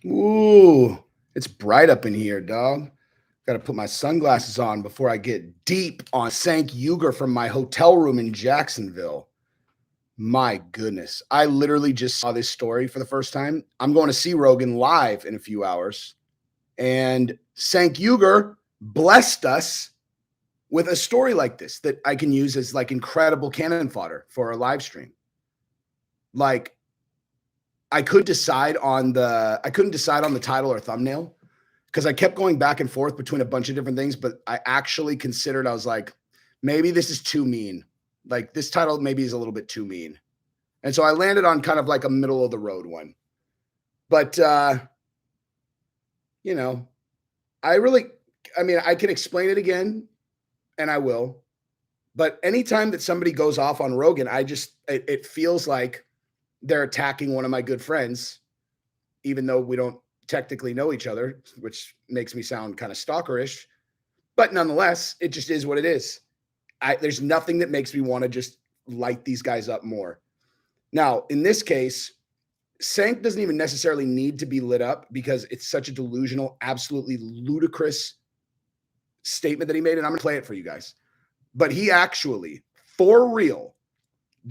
Ooh, it's bright up in here, dog. Got to put my sunglasses on before I get deep on Cenk Uygur from my hotel room in Jacksonville. My goodness. I literally just saw this story for the first time. I'm going to see Rogan live in a few hours. And Cenk Uygur blessed us with a story like this that I can use as like incredible cannon fodder for a live stream. Like I couldn't decide on the title or thumbnail because I kept going back and forth between a bunch of different things, but I actually considered, I was like, maybe this is too mean. Like this title maybe is a little bit too mean. And so I landed on kind of like a middle of the road one. But you know, I can explain it again and I will. But anytime that somebody goes off on Rogan, it feels like they're attacking one of my good friends, even though we don't technically know each other, which makes me sound kind of stalkerish. But nonetheless, it just is what it is. There's nothing that makes me want to just light these guys up more. Now, in this case, Cenk doesn't even necessarily need to be lit up because it's such a delusional, absolutely ludicrous statement that he made. And I'm going to play it for you guys. But he actually, for real,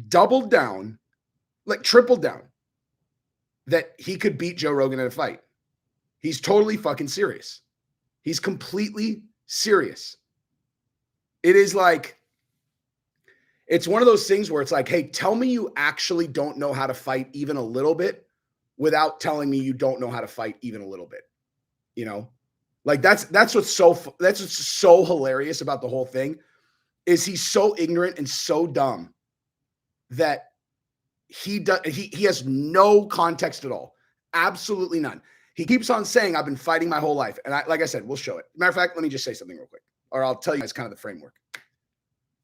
doubled down, like tripled down, that he could beat Joe Rogan in a fight. He's totally fucking serious. He's completely serious. It is like, it's one of those things where it's like, hey, tell me you actually don't know how to fight even a little bit without telling me you don't know how to fight even a little bit. You know, like that's what's so hilarious about the whole thing is he's so ignorant and so dumb that he has no context at all. Absolutely none. He keeps on saying, I've been fighting my whole life. And like I said, we'll show it. Matter of fact, let me just say something real quick, or I'll tell you guys kind of the framework.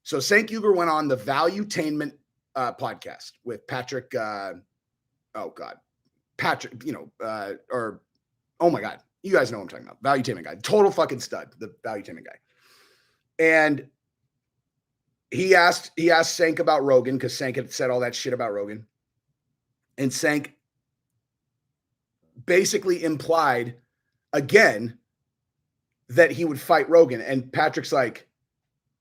So Cenk Uygur went on the Valuetainment podcast with Patrick. Patrick, oh my God, you guys know what I'm talking about. Valuetainment guy, total fucking stud, the Valuetainment guy. And he asked Cenk about Rogan because Cenk had said all that shit about Rogan. And Cenk basically implied again that he would fight Rogan. And Patrick's like,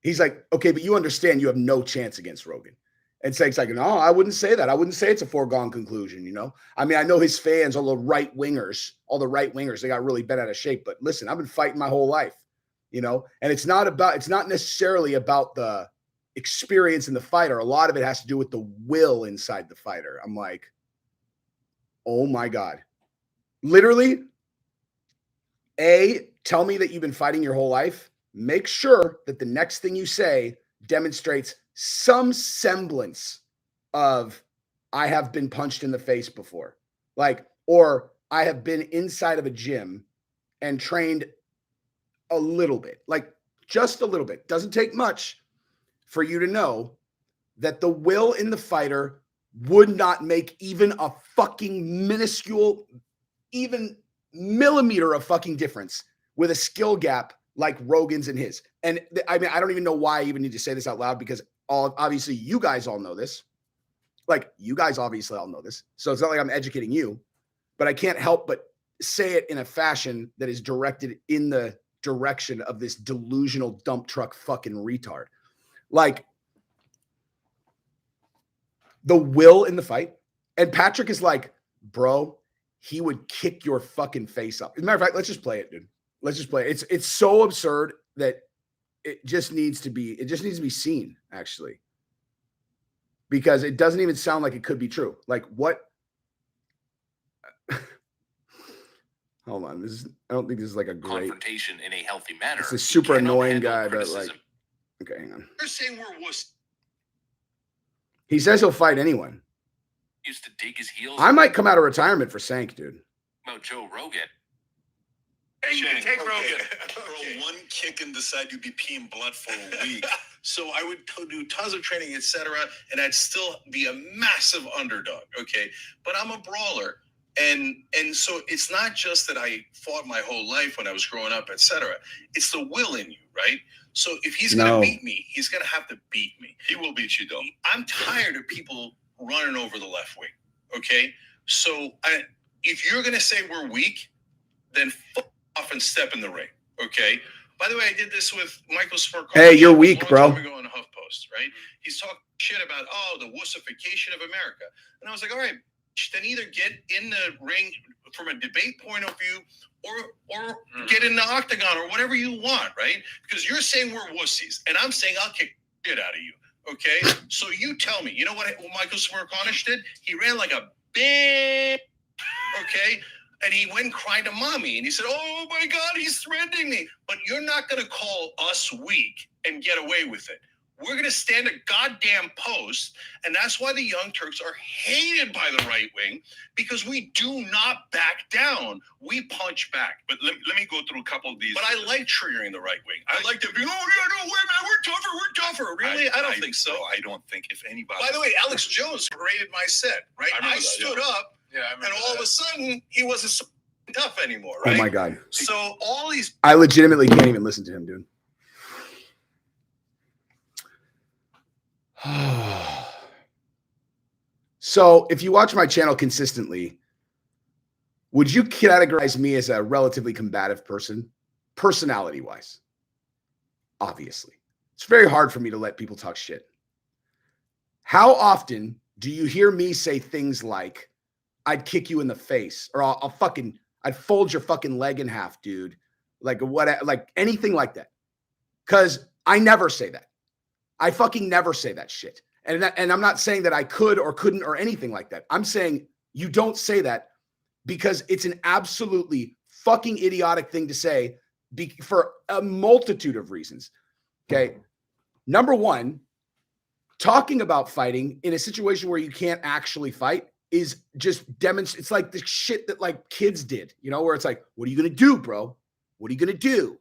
he's like, okay, but you understand you have no chance against Rogan. And Cenk's like, no, I wouldn't say that. I wouldn't say it's a foregone conclusion, you know? I mean, I know his fans, all the right wingers, they got really bent out of shape. But listen, I've been fighting my whole life, you know? And it's not necessarily about the experience in the fighter. A lot of it has to do with the will inside the fighter. I'm like, oh my God. Literally, tell me that you've been fighting your whole life. Make sure that the next thing you say demonstrates some semblance of I have been punched in the face before, like, or I have been inside of a gym and trained a little bit, like just a little bit. Doesn't take much for you to know that the will in the fighter would not make even a fucking minuscule, even millimeter of fucking difference with a skill gap like Rogan's and his. And I mean, I don't even know why I even need to say this out loud because obviously you guys all know this. Like you guys obviously all know this. So it's not like I'm educating you, but I can't help but say it in a fashion that is directed in the direction of this delusional dump truck fucking retard. Like the will in the fight. And Patrick is like, bro, he would kick your fucking face up. As a matter of fact, let's just play it, dude. Let's just play it. It's so absurd that it just needs to be seen, actually. Because it doesn't even sound like it could be true. Like what? Hold on. I don't think this is like a great confrontation in a healthy manner. It's a super annoying guy, but like, okay, hang on. You're saying we're wuss. He says he'll fight anyone. Used to dig his heels. I might come out of retirement for Cenk, dude. About Joe Rogan. Hey, you can take Rogan. Bro, one kick and decide you'd be peeing blood for a week. So I would do tons of training, etc., and I'd still be a massive underdog, okay? But I'm a brawler. And so it's not just that I fought my whole life when I was growing up, etc. It's the will in you, right? So if he's going to beat me, he's going to have to beat me. He will beat you, though. I'm tired of people running over the left wing, okay? So if you're going to say we're weak, then fuck off and step in the ring, okay? By the way, I did this with Michael Smirkov. Hey, you're weak, bro. Time ago on HuffPost, right? He's talking shit about, the wussification of America. And I was like, all right, then either get in the ring from a debate point of view or get in the octagon or whatever you want, right? Because you're saying we're wussies, and I'm saying I'll kick shit out of you, okay? So you tell me, you know what Michael Smirkov did? He ran like a big, okay? And he went and cried to mommy, and he said, oh my God, he's threatening me. But you're not going to call us weak and get away with it. We're going to stand a goddamn post, and that's why the Young Turks are hated by the right wing, because we do not back down. We punch back. But let me go through a couple of these. But I like triggering the right wing. I like to be, oh, yeah, no, wait, man, we're tougher. Really? I don't think so. I don't think if anybody. By the way, Legend Jones rated my set, right? I stood up, and all of a sudden, he wasn't so tough anymore, right? Oh, my God. So all these... I legitimately can't even listen to him, dude. So if you watch my channel consistently, would you categorize me as a relatively combative person, personality wise? Obviously, it's very hard for me to let people talk shit. How often do you hear me say things like, I'd kick you in the face, or I'd fold your fucking leg in half, dude. Like what, like anything like that. Cause I never say that. I fucking never say that shit. And I'm not saying that I could or couldn't or anything like that. I'm saying you don't say that because it's an absolutely fucking idiotic thing to say for a multitude of reasons. Okay. Number one, talking about fighting in a situation where you can't actually fight is just demonstrate. It's like the shit that like kids did, you know, where it's like, what are you going to do, bro? What are you going to do?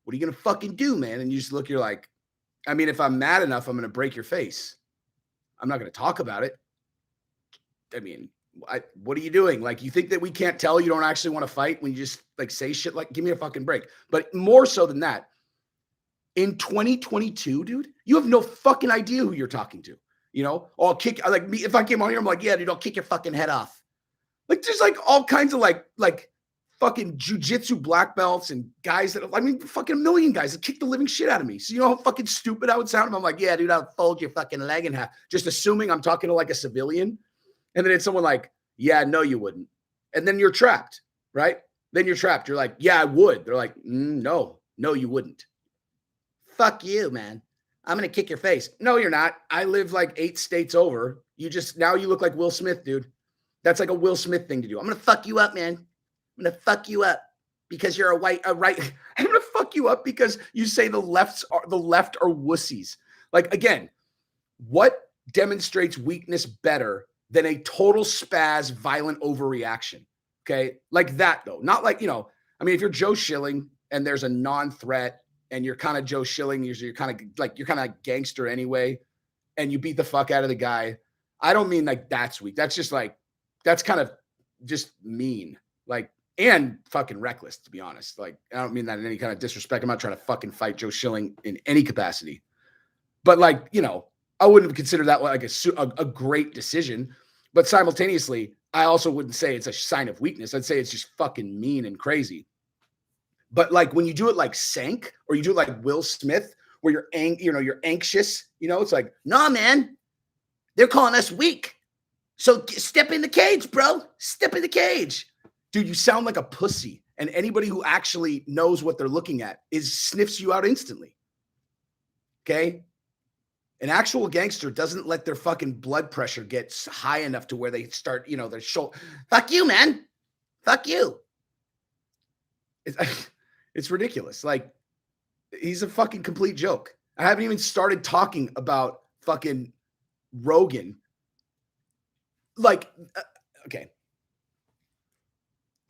What are you going to fucking do, man? And you just look, you're like, I mean, if I'm mad enough, I'm going to break your face. I'm not going to talk about it. I mean, what are you doing? Like, you think that we can't tell you don't actually want to fight when you just like say shit like, give me a fucking break. But more so than that, in 2022, dude, you have no fucking idea who you're talking to. You know, I'll kick, like me, if I came on here, I'm like, yeah, dude, I'll kick your fucking head off. Like, there's like all kinds of like fucking jujitsu black belts and guys that, I mean, fucking a million guys that kick the living shit out of me. So you know how fucking stupid I would sound? I'm like, yeah, dude, I'll fold your fucking leg in half. Just assuming I'm talking to like a civilian. And then it's someone like, yeah, no, you wouldn't. And then you're trapped, right? Then you're trapped. You're like, yeah, I would. They're like, no, you wouldn't. Fuck you, man. I'm going to kick your face. No, you're not. I live like 8 states over. Now you look like Will Smith, dude. That's like a Will Smith thing to do. I'm going to fuck you up, man. I'm going to fuck you up because you're a right. I'm going to fuck you up because you say the left are wussies. Like, again, what demonstrates weakness better than a total spaz, violent overreaction? Okay. Like that though. Not like, you know, I mean, if you're Joe Schilling and there's a non-threat and you're kind of Joe Schilling, you're kind of like, you're kind of gangster anyway, and you beat the fuck out of the guy. I don't mean like that's weak. That's just like, that's kind of just mean. Like, and fucking reckless, to be honest. Like, I don't mean that in any kind of disrespect. I'm not trying to fucking fight Joe Schilling in any capacity. But like, you know, I wouldn't have considered that like a great decision. But simultaneously, I also wouldn't say it's a sign of weakness. I'd say it's just fucking mean and crazy. But like when you do it like Cenk, or you do it like Will Smith, where you're anxious, you know, it's like, nah, man, they're calling us weak. So step in the cage, bro. Step in the cage. Dude, you sound like a pussy. And anybody who actually knows what they're looking at sniffs you out instantly. Okay? An actual gangster doesn't let their fucking blood pressure get high enough to where they start, you know, their shoulder. Fuck you, man. Fuck you. It's ridiculous. Like, he's a fucking complete joke. I haven't even started talking about fucking Rogan. Like, okay.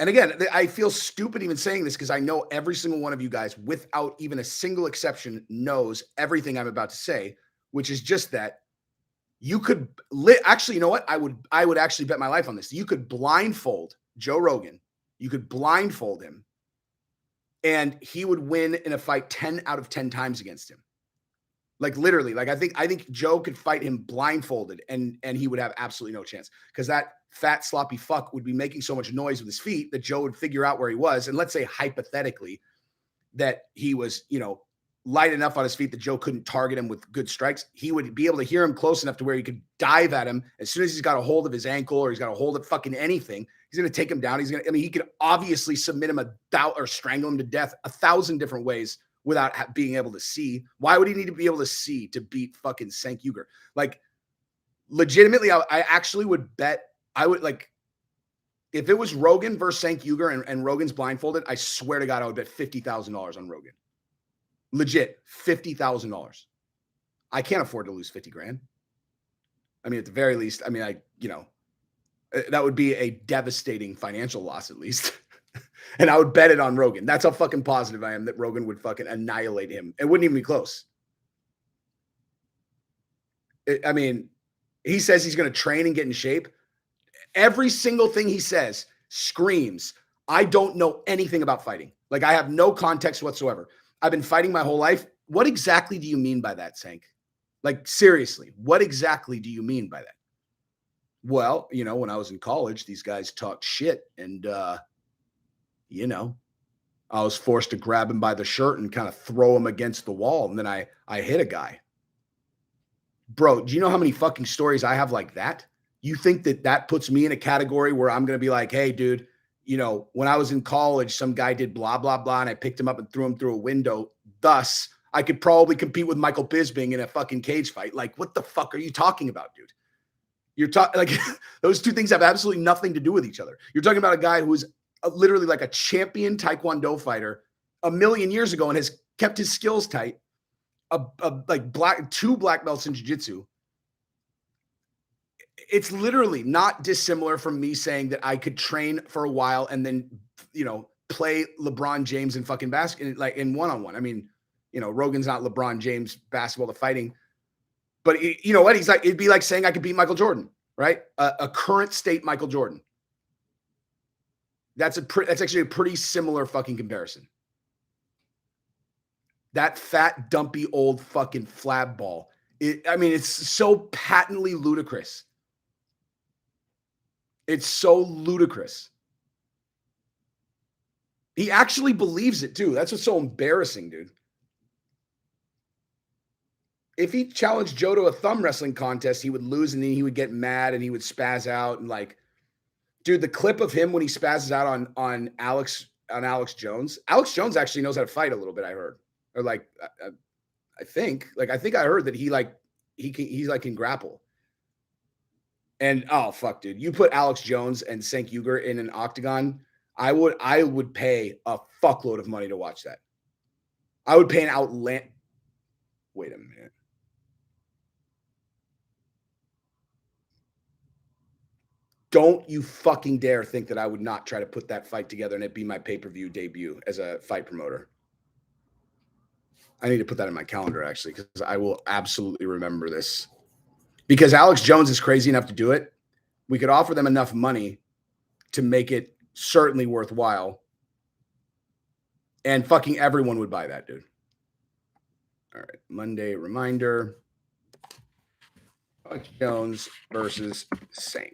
And again, I feel stupid even saying this because I know every single one of you guys, without even a single exception, knows everything I'm about to say, which is just that you could actually, you know what? I would actually bet my life on this. You could blindfold Joe Rogan. You could blindfold him, and he would win in a fight 10 out of 10 times against him. Like literally, like I think Joe could fight him blindfolded and he would have absolutely no chance, because that fat, sloppy fuck would be making so much noise with his feet that Joe would figure out where he was. And let's say hypothetically that he was, light enough on his feet that Joe couldn't target him with good strikes. He would be able to hear him close enough to where he could dive at him as soon as he's got a hold of his ankle or he's got a hold of fucking anything. He's going to take him down. He could obviously submit him or strangle him to death 1,000 different ways without being able to see. Why would he need to be able to see to beat fucking Cenk Uygur? Like, legitimately, I actually would bet, if it was Rogan versus Cenk Uygur and Rogan's blindfolded, I swear to God, I would bet $50,000 on Rogan. Legit, $50,000. I can't afford to lose 50 grand. I mean, at the very least, that would be a devastating financial loss at least. And I would bet it on Rogan. That's how fucking positive I am that Rogan would fucking annihilate him. It wouldn't even be close. He says he's going to train and get in shape. Every single thing he says screams, I don't know anything about fighting. Like, I have no context whatsoever. I've been fighting my whole life. What exactly do you mean by that, Cenk? Like, seriously, what exactly do you mean by that? Well, when I was in college, these guys talked shit and, I was forced to grab him by the shirt and kind of throw him against the wall. And then I hit a guy. Bro, do you know how many fucking stories I have like that? You think that puts me in a category where I'm going to be like, hey, dude, when I was in college, some guy did blah, blah, blah, and I picked him up and threw him through a window. Thus, I could probably compete with Michael Bisping in a fucking cage fight. Like, what the fuck are you talking about, dude? You're talking like those two things have absolutely nothing to do with each other. You're talking about a guy who's literally like a champion Taekwondo fighter 1,000,000 years ago and has kept his skills tight. Two black belts in jiu-jitsu. It's literally not dissimilar from me saying that I could train for a while and then, play LeBron James in fucking basketball, like in one-on-one. I mean, Rogan's not LeBron James basketball to fighting, but you know what? He's like, it'd be like saying I could beat Michael Jordan, right? A current state Michael Jordan. That's actually a pretty similar fucking comparison. That fat, dumpy, old fucking flab ball. It's so patently ludicrous. It's so ludicrous. He actually believes it too. That's what's so embarrassing, dude. If he challenged Joe to a thumb wrestling contest, he would lose and then he would get mad and he would spaz out and like, dude, the clip of him when he spazzes out on Alex Jones. Alex Jones actually knows how to fight a little bit, I heard. Or like I think I heard that he can grapple. And oh fuck, dude, you put Alex Jones and Cenk Uygur in an octagon, I would pay a fuckload of money to watch that. I would pay an Wait a minute. Don't you fucking dare think that I would not try to put that fight together and it be my pay-per-view debut as a fight promoter. I need to put that in my calendar actually, because I will absolutely remember this. Because Alex Jones is crazy enough to do it. We could offer them enough money to make it certainly worthwhile. And fucking everyone would buy that, dude. All right. Monday reminder. Alex Jones versus Cenk.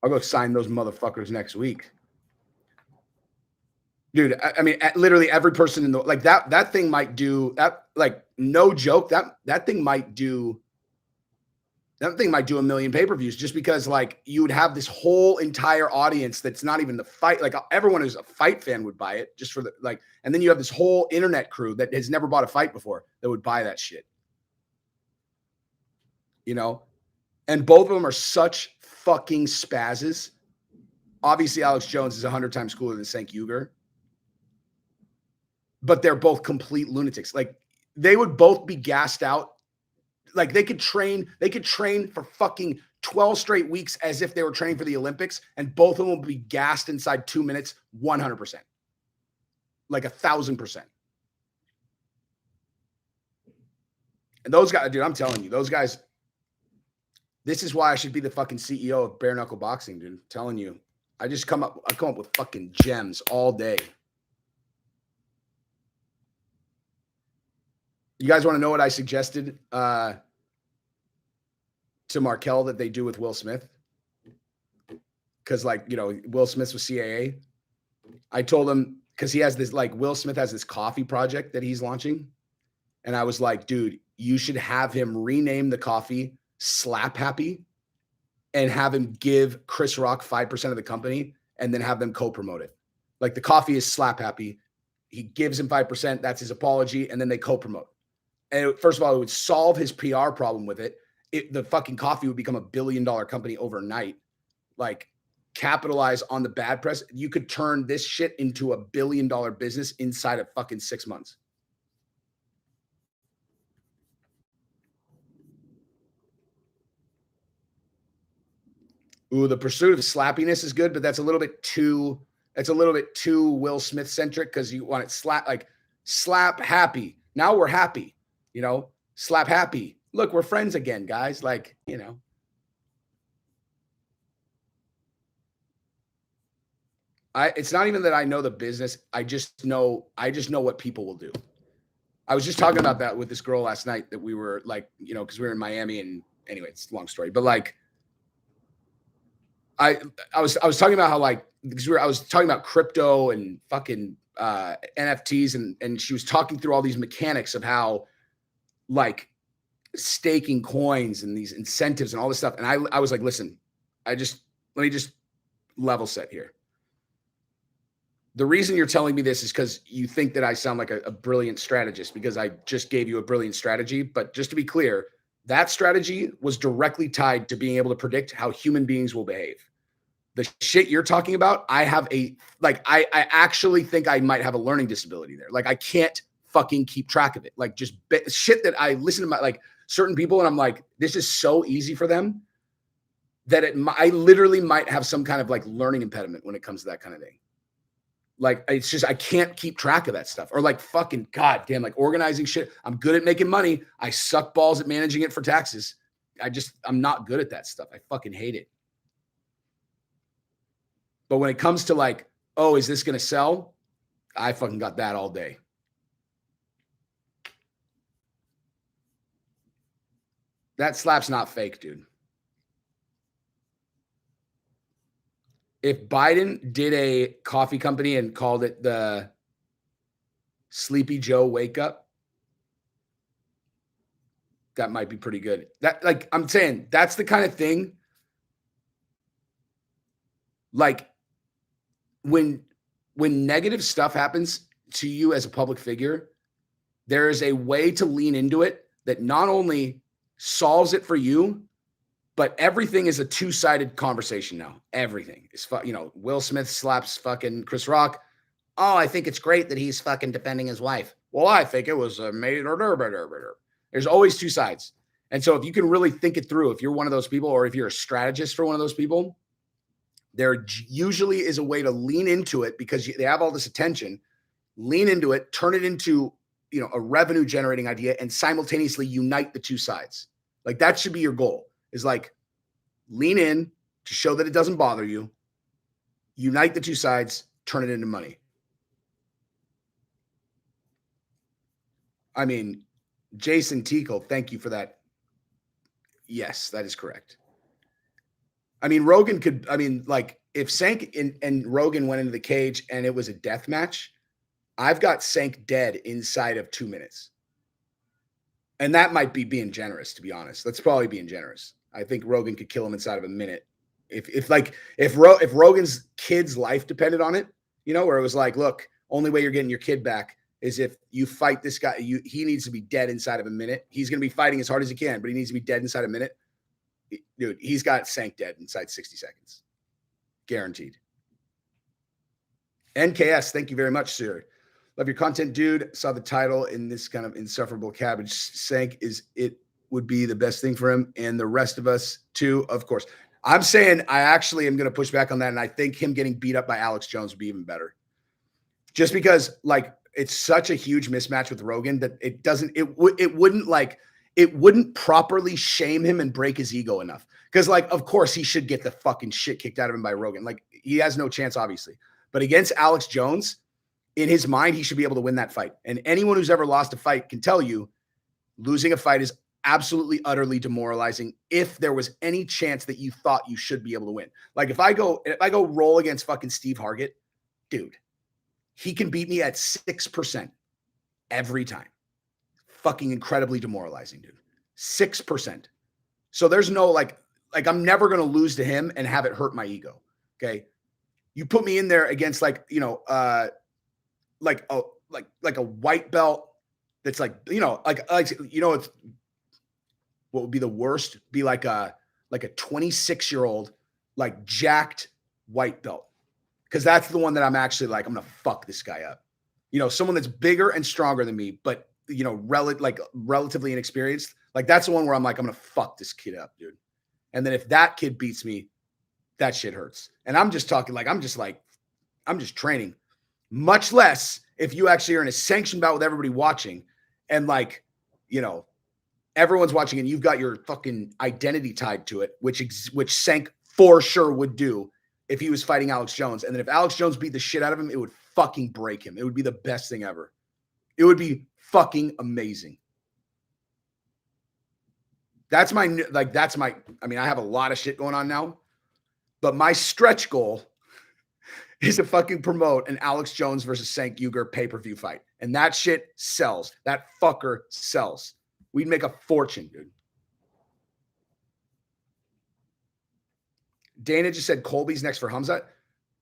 I'll go sign those motherfuckers next week. Dude, literally every person in the like that thing might do that, like no joke, that thing might do 1 million pay-per-views just because like you would have this whole entire audience that's not even the fight, like everyone who's a fight fan would buy it just for the like, and then you have this whole internet crew that has never bought a fight before that would buy that shit. And both of them are such fucking spazzes. Obviously, Alex Jones is 100 times cooler than Cenk Uygur. But they're both complete lunatics. Like they would both be gassed out. Like they could train for fucking 12 straight weeks as if they were training for the Olympics, and both of them would be gassed inside 2 minutes, 100%. Like 1,000%. And those guys, dude, I'm telling you, those guys, this is why I should be the fucking CEO of bare knuckle boxing, dude. I'm telling you. I come up with fucking gems all day. You guys want to know what I suggested? to Markel that they do with Will Smith. Because, like, you know, Will Smith with CAA. I told him, because he has this, like, Will Smith has this coffee project that he's launching. And I was like, dude, you should have him rename the coffee Slap Happy and have him give Chris Rock 5% of the company and then have them co-promote it. Like, the coffee is Slap Happy. He gives him 5%. That's his apology. And then they co-promote. And first of all, it would solve his PR problem with it. The fucking coffee would become $1 billion company overnight. Like, capitalize on the bad press. You could turn this shit into $1 billion business inside of fucking 6 months. Ooh, the pursuit of slappiness is good, but that's a little bit too Will Smith centric, because you want it slap happy. Now we're happy, you know, slap happy. Look, we're friends again, guys. Like, you know. It's not even that I know the business. I just know what people will do. I was just talking about that with this girl last night that we were like, you know, because we were in Miami, and anyway, it's a long story, but like, I was talking about how, like, because I was talking about crypto and fucking NFTs, and she was talking through all these mechanics of how, like, staking coins and these incentives and all this stuff. And I was like, listen, let me just level set here. The reason you're telling me this is because you think that I sound like a brilliant strategist, because I just gave you a brilliant strategy. But just to be clear, that strategy was directly tied to being able to predict how human beings will behave. The shit you're talking about, I actually think I might have a learning disability there. Like, I can't fucking keep track of it. Like, just shit that I listen to like certain people, and I'm like, this is so easy for them that I literally might have some kind of like learning impediment when it comes to that kind of thing. Like, it's just, I can't keep track of that stuff. Or like, fucking goddamn, like organizing shit. I'm good at making money. I suck balls at managing it for taxes. I'm not good at that stuff. I fucking hate it. But when it comes to like, oh, is this going to sell? I fucking got that all day. That slap's not fake, dude. If Biden did a coffee company and called it the Sleepy Joe Wake Up, that might be pretty good. That, like, I'm saying, that's the kind of thing, like, when negative stuff happens to you as a public figure, there is a way to lean into it that not only solves it for you, but everything is a two-sided conversation now. Everything is, you know, Will Smith slaps fucking Chris Rock. Oh, I think it's great that he's fucking defending his wife. Well, I think it was made. There's always two sides. And so if you can really think it through, if you're one of those people, or if you're a strategist for one of those people, there usually is a way to lean into it, because they have all this attention, lean into it, turn it into, you know, a revenue generating idea, and simultaneously unite the two sides. Like, that should be your goal, is like, lean in to show that it doesn't bother you, unite the two sides, turn it into money. I mean, Jason Tickle, thank you for that. Yes, that is correct. I mean, Rogan could, I mean, like, if Cenk and Rogan went into the cage and it was a death match, I've got Cenk dead inside of 2 minutes. And that might be being generous, to be honest. That's probably being generous. I think Rogan could kill him inside of a minute. If Rogan's kid's life depended on it, you know, where it was like, look, only way you're getting your kid back is if you fight this guy. He needs to be dead inside of a minute. He's going to be fighting as hard as he can, but he needs to be dead inside a minute. Dude, he's got Cenk dead inside 60 seconds. Guaranteed. NKS, thank you very much, sir. Love your content, dude. Saw the title in this kind of insufferable cabbage. Cenk would be the best thing for him, and the rest of us too, of course. I'm saying I actually am going to push back on that, and I think him getting beat up by Alex Jones would be even better. Just because, like, it's such a huge mismatch with Rogan that it wouldn't properly shame him and break his ego enough. Because, like, of course he should get the fucking shit kicked out of him by Rogan. Like, he has no chance, obviously. But against Alex Jones, in his mind, he should be able to win that fight. And anyone who's ever lost a fight can tell you losing a fight is absolutely, utterly demoralizing if there was any chance that you thought you should be able to win. Like if I go roll against fucking Steve Hargett, dude, he can beat me at 6% every time. Fucking incredibly demoralizing, dude. 6%. So there's no like I'm never going to lose to him and have it hurt my ego. Okay. You put me in there against like a white belt that's like, it's what would be the worst? Be like a 26-year-old, like jacked white belt. Cause that's the one that I'm actually like, I'm going to fuck this guy up. Someone that's bigger and stronger than me, but relatively inexperienced. Like that's the one where I'm like, I'm going to fuck this kid up, dude. And then if that kid beats me, that shit hurts. And I'm just talking like, I'm just training. Much less if you actually are in a sanctioned bout with everybody watching and like, everyone's watching and you've got your fucking identity tied to it, which Cenk for sure would do if he was fighting Alex Jones. And then if Alex Jones beat the shit out of him, it would fucking break him. It would be the best thing ever. It would be fucking amazing. I have a lot of shit going on now, but my stretch goal is to fucking promote an Alex Jones versus Cenk Uygur pay-per-view fight. And that shit sells. That fucker sells. We'd make a fortune, dude. Dana just said Colby's next for Hamzat.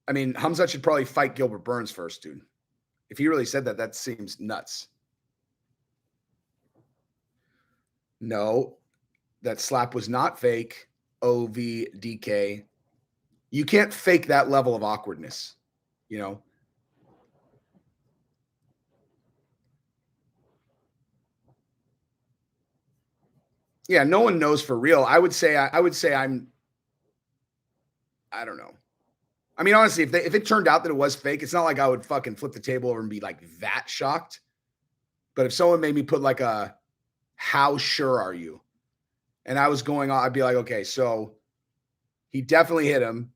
I mean, Hamzat should probably fight Gilbert Burns first, dude. If he really said that, that seems nuts. No, that slap was not fake. OVDK. You can't fake that level of awkwardness, Yeah, no one knows for real. I don't know. I mean, honestly, if it turned out that it was fake, it's not like I would fucking flip the table over and be like that shocked. But if someone made me put like how sure are you? And I was going on, I'd be like, okay, so he definitely hit him,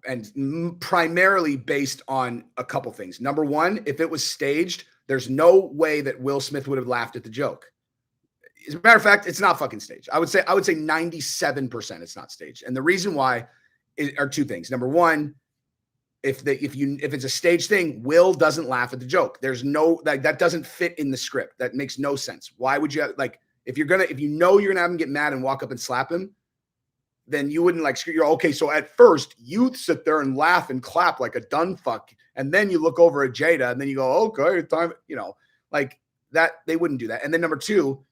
and primarily based on a couple things. Number one, if it was staged, there's no way that Will Smith would have laughed at the joke. As a matter of fact, it's not fucking staged. I would say 97% it's not staged. And the reason why are two things. Number one, if it's a staged thing, Will doesn't laugh at the joke. There's no that doesn't fit in the script. That makes no sense. Why would you if you're gonna have him get mad and walk up and slap him, then you wouldn't like screw. Okay, so at first you sit there and laugh and clap like a done fuck, and then you look over at Jada and then you go, okay, time, like that. They wouldn't do that. And then number two,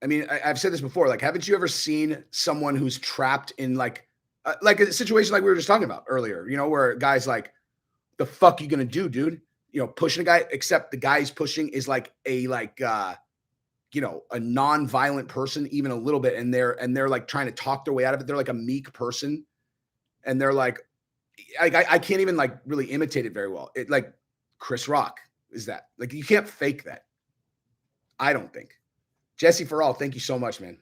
I mean, I've said this before. Like, haven't you ever seen someone who's trapped in like a situation like we were just talking about earlier? Where a guy's like, "The fuck you gonna do, dude?" Pushing a guy. Except the guy he's pushing is like a non-violent person, even a little bit, and they're like trying to talk their way out of it. They're like a meek person, and they're like, I can't even like really imitate it very well. It like Chris Rock is that. Like you can't fake that. I don't think. Jesse for all, thank you so much, man.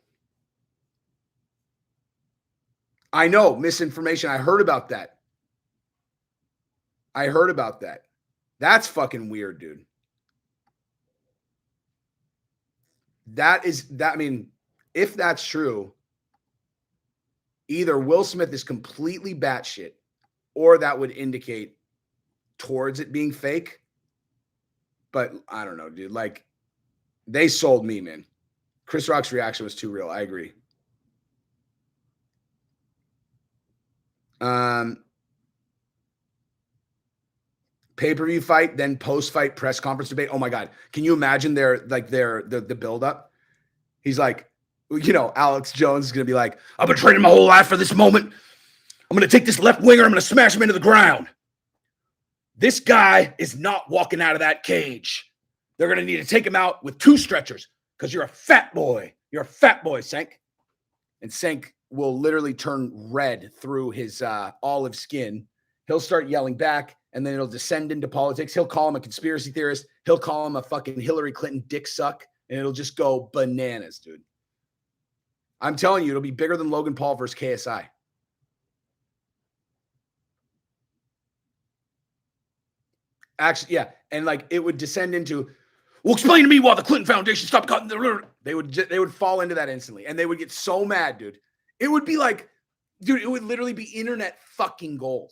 I know, misinformation. I heard about that. That's fucking weird, dude. I mean, if that's true, either Will Smith is completely batshit, or that would indicate towards it being fake. But I don't know, dude. Like, they sold me, man. Chris Rock's reaction was too real. I agree. Pay-per-view fight, then post-fight press conference debate. Oh my God. Can you imagine the build-up? He's like, Alex Jones is going to be like, I've been training my whole life for this moment. I'm going to take this left winger. I'm going to smash him into the ground. This guy is not walking out of that cage. They're going to need to take him out with 2 stretchers because you're a fat boy. You're a fat boy, Cenk. And Cenk will literally turn red through his olive skin. He'll start yelling back, and then it'll descend into politics. He'll call him a conspiracy theorist. He'll call him a fucking Hillary Clinton dick suck, and it'll just go bananas, dude. I'm telling you, it'll be bigger than Logan Paul versus KSI. Actually, yeah. And like it would descend into, Well, explain to me why the Clinton Foundation stopped cutting the. They would fall into that instantly, and they would get so mad, dude. It would be like, dude, it would literally be internet fucking gold.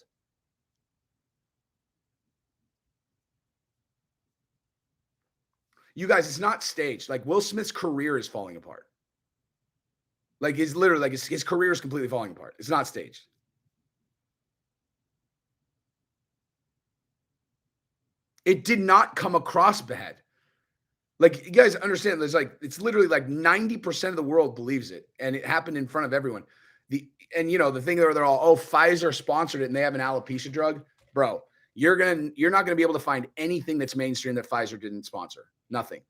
You guys, it's not staged. Like Will Smith's career is falling apart. Like his career is completely falling apart. It's not staged. It did not come across bad. Like you guys understand, it's literally like 90% of the world believes it, and it happened in front of everyone. The thing they're all, oh, Pfizer sponsored it and they have an alopecia drug, bro. You're not gonna be able to find anything that's mainstream that Pfizer didn't sponsor. Nothing.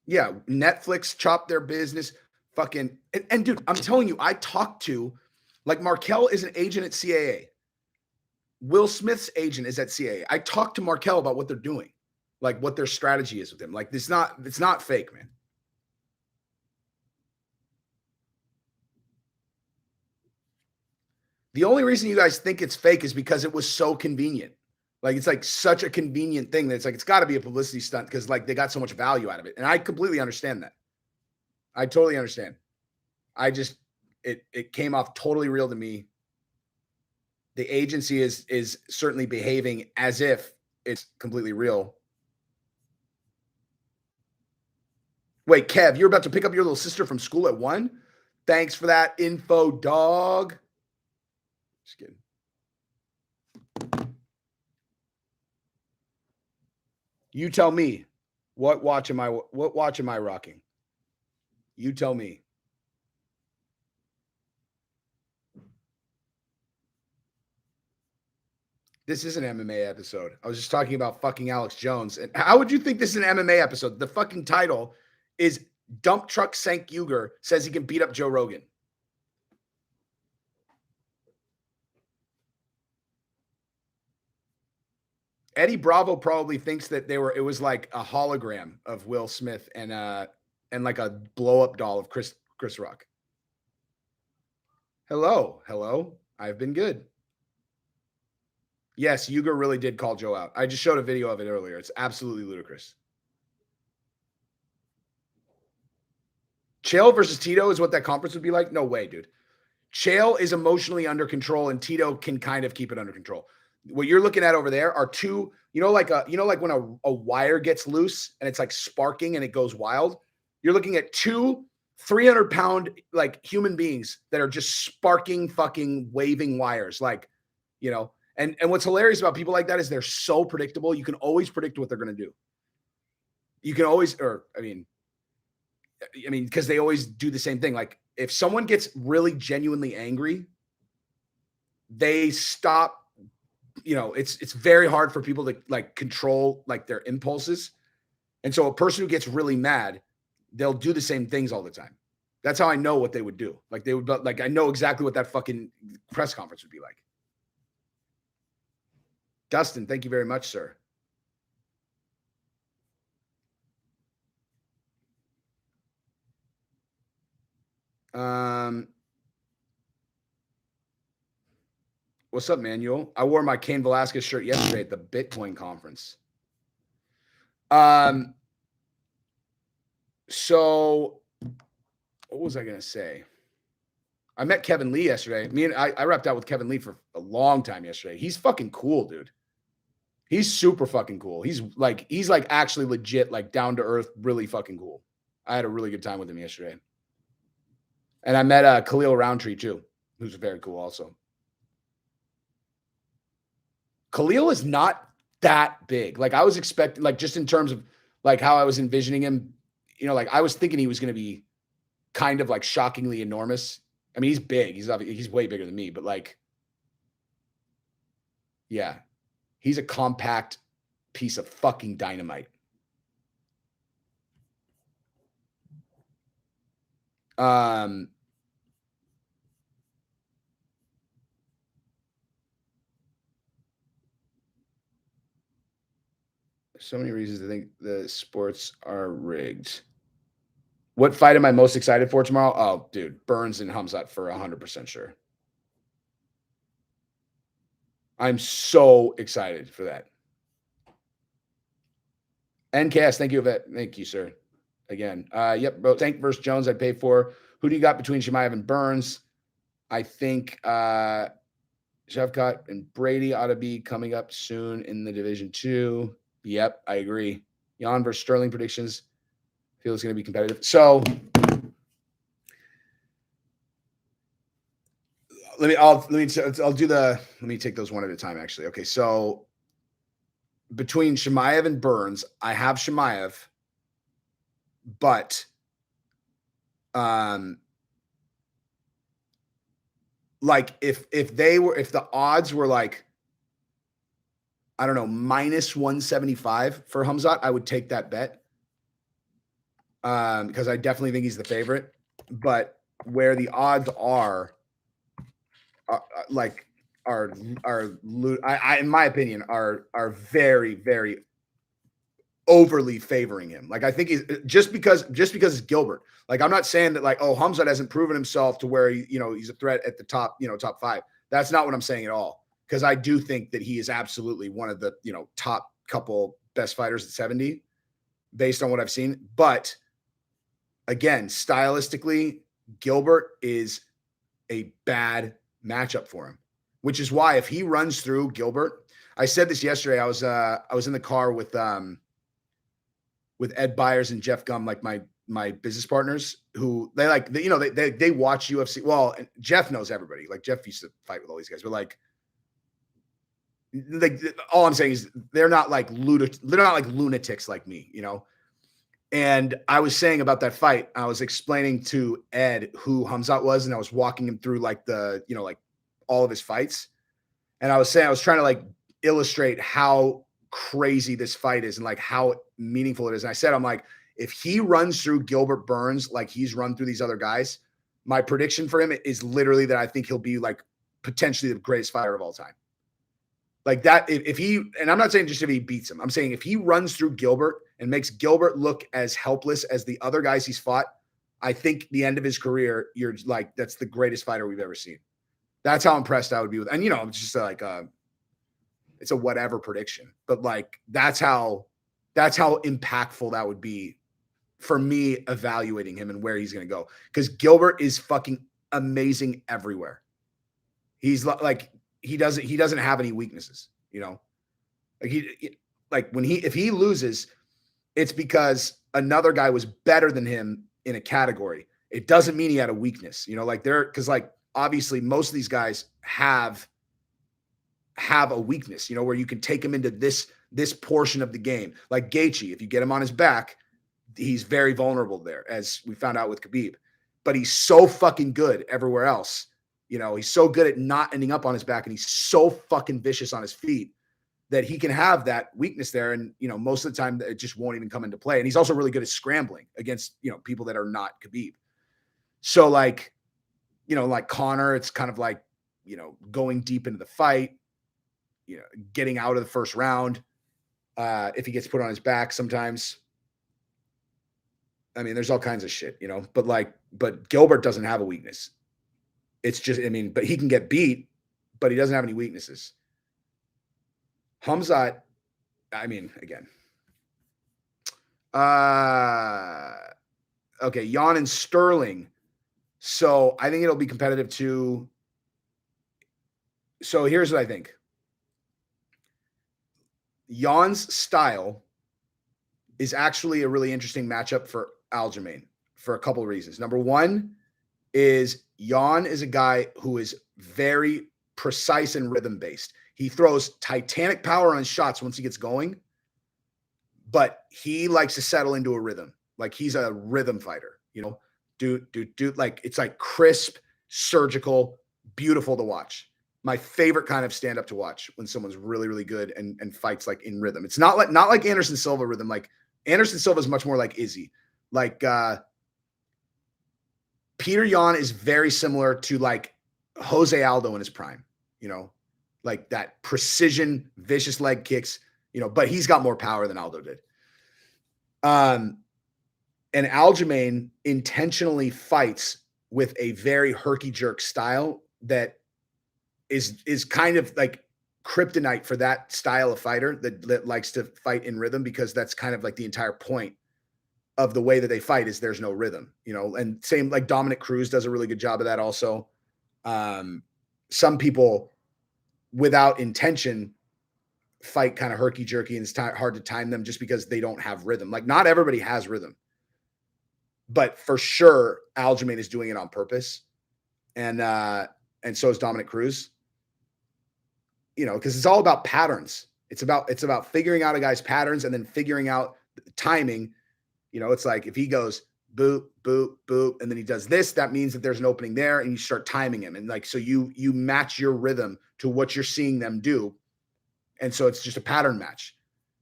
Yeah, Netflix chopped their business. Fucking and dude, I'm telling you, I talked to, like, Markel is an agent at CAA. Will Smith's agent is at CAA. I talked to Markel about what they're doing, like what their strategy is with him. Like it's not fake, man. The only reason you guys think it's fake is because it was so convenient. Like it's like such a convenient thing that it's like it's got to be a publicity stunt because like they got so much value out of it. And I completely understand that. I totally understand. It came off totally real to me. The agency is certainly behaving as if it's completely real. Wait, Kev, you're about to pick up your little sister from school at 1? Thanks for that info, dog. Just kidding. You tell me, what watch am I rocking? You tell me. This is an MMA episode. I was just talking about fucking Alex Jones. And how would you think this is an MMA episode? The fucking title is Dump Truck Cenk Uygur says he can beat up Joe Rogan. Eddie Bravo probably thinks that it was like a hologram of Will Smith and like a blow-up doll of Chris Rock. Hello. I've been good. Yes, Uygur really did call Joe out. I just showed a video of it earlier. It's absolutely ludicrous. Chael versus Tito is what that conference would be like? No way, dude. Chael is emotionally under control, and Tito can kind of keep it under control. What you're looking at over there are two, like when a wire gets loose and it's like sparking and it goes wild. You're looking at two 300-pound like human beings that are just sparking fucking waving wires, like, and what's hilarious about people like that is they're so predictable. You can always predict what they're going to do. You can always, because they always do the same thing. Like if someone gets really genuinely angry, they stop. It's very hard for people to like control like their impulses. And so a person who gets really mad, they'll do the same things all the time. That's how I know what they would do. Like they would, like, I know exactly what that fucking press conference would be like. Dustin, thank you very much, sir. What's up, Manuel? I wore my Cain Velasquez shirt yesterday at the Bitcoin conference. So what was I going to say? I met Kevin Lee yesterday. I rapped out with Kevin Lee for a long time yesterday. He's fucking cool, dude. He's super fucking cool. He's like actually legit, like down to earth, really fucking cool. I had a really good time with him yesterday. And I met Khalil Roundtree too, who's very cool also. Khalil is not that big. Like I was expecting, like just in terms of like how I was envisioning him, like I was thinking he was going to be kind of like shockingly enormous. I mean, he's big. He's way bigger than me, but like, yeah, he's a compact piece of fucking dynamite. So many reasons I think the sports are rigged. What fight am I most excited for tomorrow? Oh, dude, Burns and Hamzat for 100% sure. I'm so excited for that. NCast, thank you, Yvette. Thank you, sir. Again. Yep, bro. Tank versus Jones, I'd pay for. Who do you got between Chimaev and Burns? I think Shavkat and Brady ought to be coming up soon in the Division 2. Yep, I agree. Jan versus Sterling predictions. Feel it's going to be competitive. So let me take those one at a time, actually. Okay, so between Chimaev and Burns, I have Chimaev, but like if the odds were like, I don't know, minus 175 for Hamzat, I would take that bet. Because I definitely think he's the favorite. But where the odds are in my opinion, are very, very overly favoring him. Like, I think he's just because it's Gilbert. Like, I'm not saying that like, oh, Hamzat hasn't proven himself to where he's a threat at the top, top 5. That's not what I'm saying at all. Because I do think that he is absolutely one of the top couple best fighters at 70, based on what I've seen. But again, stylistically, Gilbert is a bad matchup for him, which is why if he runs through Gilbert, I said this yesterday. I was in the car with Ed Byers and Jeff Gum, like my business partners, who they watch UFC. Well, and Jeff knows everybody. Like, Jeff used to fight with all these guys, but like all I'm saying is they're not like lunatics like me, And I was saying about that fight, I was explaining to Ed who Hamzat was, and I was walking him through like the, like all of his fights. And I was trying to like illustrate how crazy this fight is and like how meaningful it is. And I said, I'm like, if he runs through Gilbert Burns like he's run through these other guys, my prediction for him is literally that I think he'll be like potentially the greatest fighter of all time. Like that, if he, and I'm not saying just if he beats him, I'm saying if he runs through Gilbert and makes Gilbert look as helpless as the other guys he's fought, I think the end of his career, you're like, that's the greatest fighter we've ever seen. That's how impressed I would be with, and it's just like it's a whatever prediction, but like that's how impactful that would be for me evaluating him and where he's going to go. Because Gilbert is fucking amazing everywhere. He's like he doesn't have any weaknesses, like if he loses, it's because another guy was better than him in a category. It doesn't mean he had a weakness, because like obviously most of these guys have a weakness, where you can take him into this portion of the game. Like Gaethje, if you get him on his back, he's very vulnerable there, as we found out with Khabib. But he's so fucking good everywhere else. He's so good at not ending up on his back, and he's so fucking vicious on his feet that he can have that weakness there. And, most of the time it just won't even come into play. And he's also really good at scrambling against, people that are not Khabib. So like, like Conor, it's kind of like, going deep into the fight, getting out of the first round. If he gets put on his back sometimes. I mean, there's all kinds of shit, but Gilbert doesn't have a weakness. It's just, but he can get beat, but he doesn't have any weaknesses. Hamzat, again. Okay, Jan and Sterling. So I think it'll be competitive too. So here's what I think. Jan's style is actually a really interesting matchup for Aljamain for a couple of reasons. Number one is Jan is a guy who is very precise and rhythm-based. He throws titanic power on his shots once he gets going, but he likes to settle into a rhythm. Like he's a rhythm fighter, do like it's like crisp, surgical, beautiful to watch. My favorite kind of stand-up to watch when someone's really, really good and fights like in rhythm. It's not like Anderson Silva rhythm. Like Anderson Silva is much more like Izzy. Like Peter Yan is very similar to like Jose Aldo in his prime, like that precision, vicious leg kicks, but he's got more power than Aldo did. And Aljamain intentionally fights with a very herky-jerk style that is kind of like kryptonite for that style of fighter that likes to fight in rhythm, because that's kind of like the entire point of the way that they fight is there's no rhythm, and same like Dominic Cruz does a really good job of that also. Some people without intention fight kind of herky jerky, and it's hard to time them just because they don't have rhythm. Like not everybody has rhythm, but for sure Aljamain is doing it on purpose. And so is Dominic Cruz, because it's all about patterns. It's about figuring out a guy's patterns and then figuring out the timing. It's like if he goes boop, boop, boop, and then he does this, that means that there's an opening there, and you start timing him. And like, so you match your rhythm to what you're seeing them do. And so it's just a pattern match.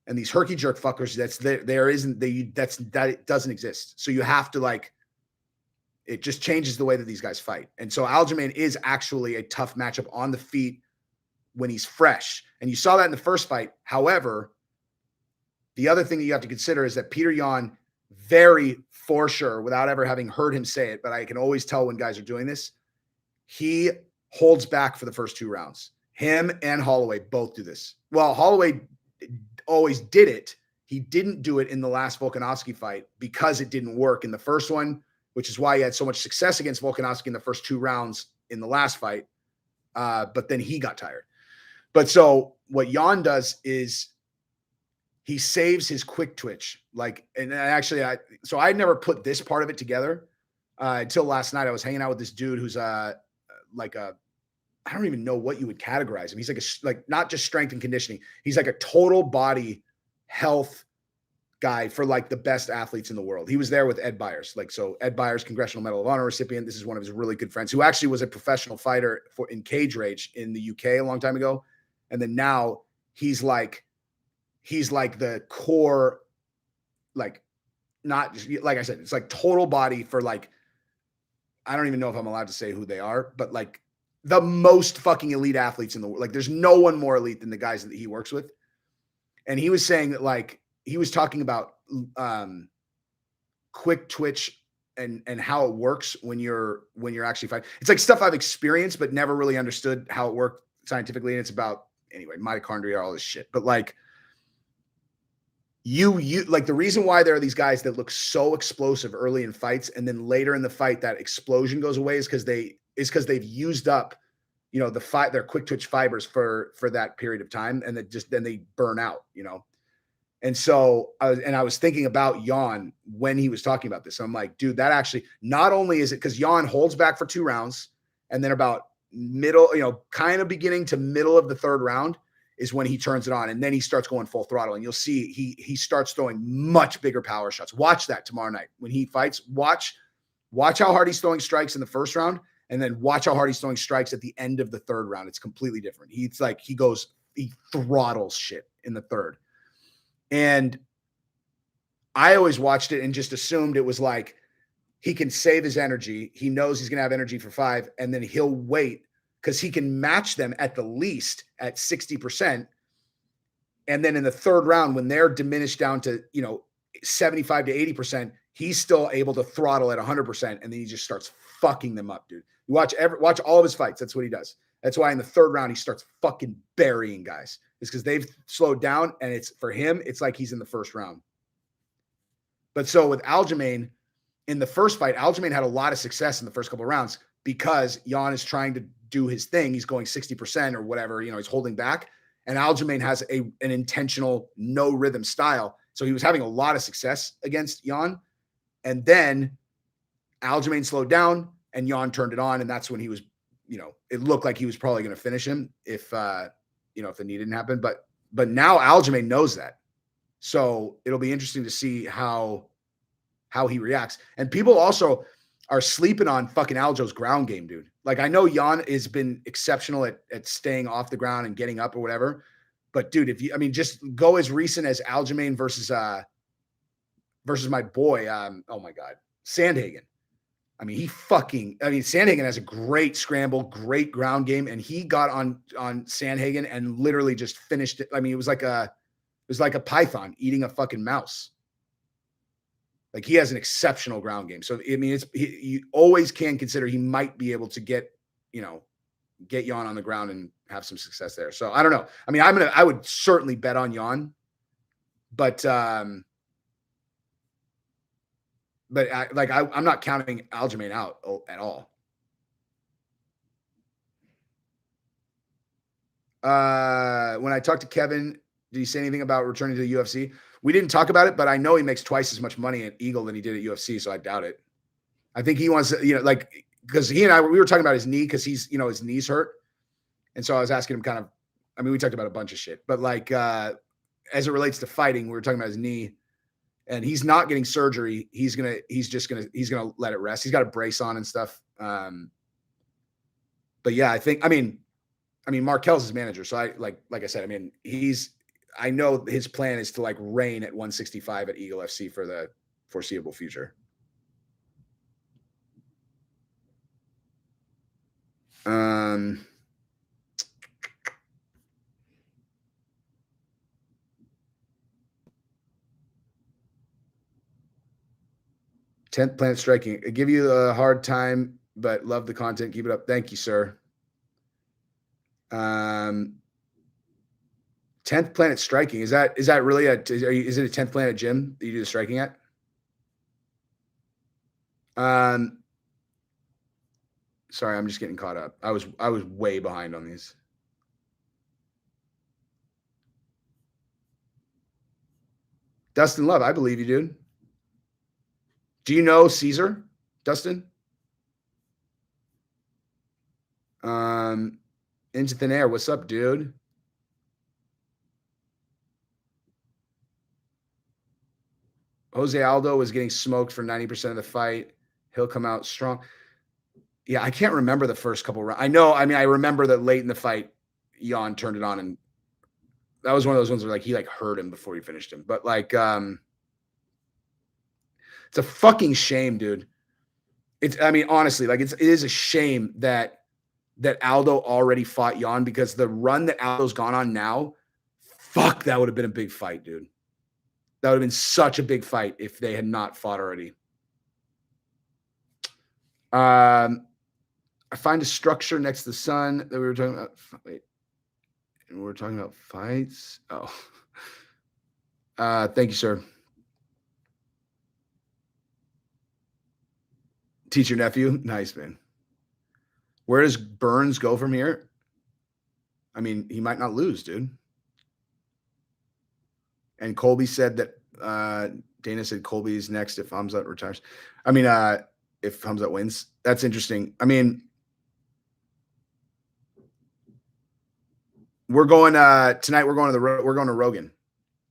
And these herky jerk fuckers, that doesn't exist. So you have to it just changes the way that these guys fight. And so Aljamain is actually a tough matchup on the feet when he's fresh. And you saw that in the first fight. However, the other thing that you have to consider is that Peter Yan, very for sure, without ever having heard him say it, but I can always tell when guys are doing this, he holds back for the first 2 rounds. Him and Holloway both do this. Well, Holloway always did it. He didn't do it in the last Volkanovski fight because it didn't work in the first one, which is why he had so much success against Volkanovski in the first 2 rounds in the last fight. But then he got tired. But so what Yan does is he saves his quick twitch. So I never put this part of it together until last night. I was hanging out with this dude who's I don't even know what you would categorize him. He's like not just strength and conditioning. He's like a total body health guy for like the best athletes in the world. He was there with Ed Byers. So Ed Byers, Congressional Medal of Honor recipient. This is one of his really good friends who actually was a professional fighter in cage rage in the UK a long time ago. And then now he's like the core, not just, like I said, it's like total body for I don't even know if I'm allowed to say who they are, but the most fucking elite athletes in the world. There's no one more elite than the guys that he works with. And he was saying that he was talking about quick twitch and how it works when you're actually fighting. It's like stuff I've experienced, but never really understood how it worked scientifically. And it's about, anyway, mitochondria, all this shit. But the reason why there are these guys that look so explosive early in fights, and then later in the fight, that explosion goes away is because they've used up, their quick twitch fibers for that period of time. And then they burn out, And so I was thinking about Yan when he was talking about this. So I'm like, dude, that actually, not only is it because Yan holds back for 2 rounds, and then about middle, kind of beginning to middle of the 3rd round is when he turns it on, and then he starts going full throttle, and you'll see he starts throwing much bigger power shots. Watch that tomorrow night when he fights. Watch how hard he's throwing strikes in the first round, and then watch how hard he's throwing strikes at the end of the 3rd round. It's completely different. He throttles shit in the 3rd. And I always watched it and just assumed it was he can save his energy. He knows he's going to have energy for 5, and then he'll wait because he can match them at the least at 60%. And then in the 3rd round, when they're diminished down to, 75 to 80%, he's still able to throttle at 100%. And then he just starts fucking them up, dude. You watch all of his fights. That's what he does. That's why in the 3rd round, he starts fucking burying guys. It's because they've slowed down, and it's for him, it's like he's in the 1st round. But so with Aljamain, in the first fight, Aljamain had a lot of success in the first couple of rounds because Yan is trying to do his thing. He's going 60% or whatever, he's holding back. And Aljamain has an intentional no rhythm style. So he was having a lot of success against Yan. And then Aljamain slowed down and Yan turned it on. And that's when he was, it looked like he was probably going to finish him if the knee didn't happen. But now Aljamain knows that. So it'll be interesting to see how he reacts. And people also are sleeping on fucking Aljo's ground game, dude. I know Yan has been exceptional at staying off the ground and getting up or whatever. But dude, just go as recent as Aljamain versus my boy, oh my God, Sandhagen. Sandhagen has a great scramble, great ground game, and he got on Sandhagen and literally just finished it. It was like a python eating a fucking mouse. Like he has an exceptional ground game. So I mean, you always can consider he might be able to get Jan on the ground and have some success there. So I don't know. I mean, I would certainly bet on Jan, but I'm not counting Aljamain out at all. When I talked to Kevin, did he say anything about returning to the UFC? We didn't talk about it, but I know he makes twice as much money at Eagle than he did at UFC, so I doubt it. I think he wants to, because he and we were talking about his knee because he's, his knee's hurt. And so I was asking him we talked about a bunch of shit, but as it relates to fighting, we were talking about his knee and he's not getting surgery. He's going to let it rest. He's got a brace on and stuff. But yeah, I mean, Markel's his manager. So like I said, I mean, I know his plan is to reign at 165 at Eagle FC for the foreseeable future. 10th Planet Striking. I give you a hard time, but love the content. Keep it up. Thank you, sir. 10th Planet Striking. Is that really is it a 10th Planet gym that you do the striking at? Sorry, I'm just getting caught up. I was way behind on these. Dustin Love, I believe you, dude. Do you know Caesar, Dustin? Into Thin Air. What's up, dude? Jose Aldo was getting smoked for 90% of the fight. He'll come out strong. Yeah, I can't remember the first couple rounds. I remember that late in the fight, Jan turned it on, and that was one of those ones where he hurt him before he finished him. But it's a fucking shame, dude. Honestly, it is a shame that Aldo already fought Jan, because the run that Aldo's gone on now, fuck, that would have been a big fight, dude. That would have been such a big fight if they had not fought already. I find a structure next to the sun that we were talking about. Wait, and we're talking about fights. Oh, thank you, sir. Teach your nephew. Nice, man. Where does Burns go from here? I mean, he might not lose, dude. And Colby said that Dana said Colby's next if Hamzat retires. If Hamzat wins. That's interesting. We're going tonight. We're going to Rogan.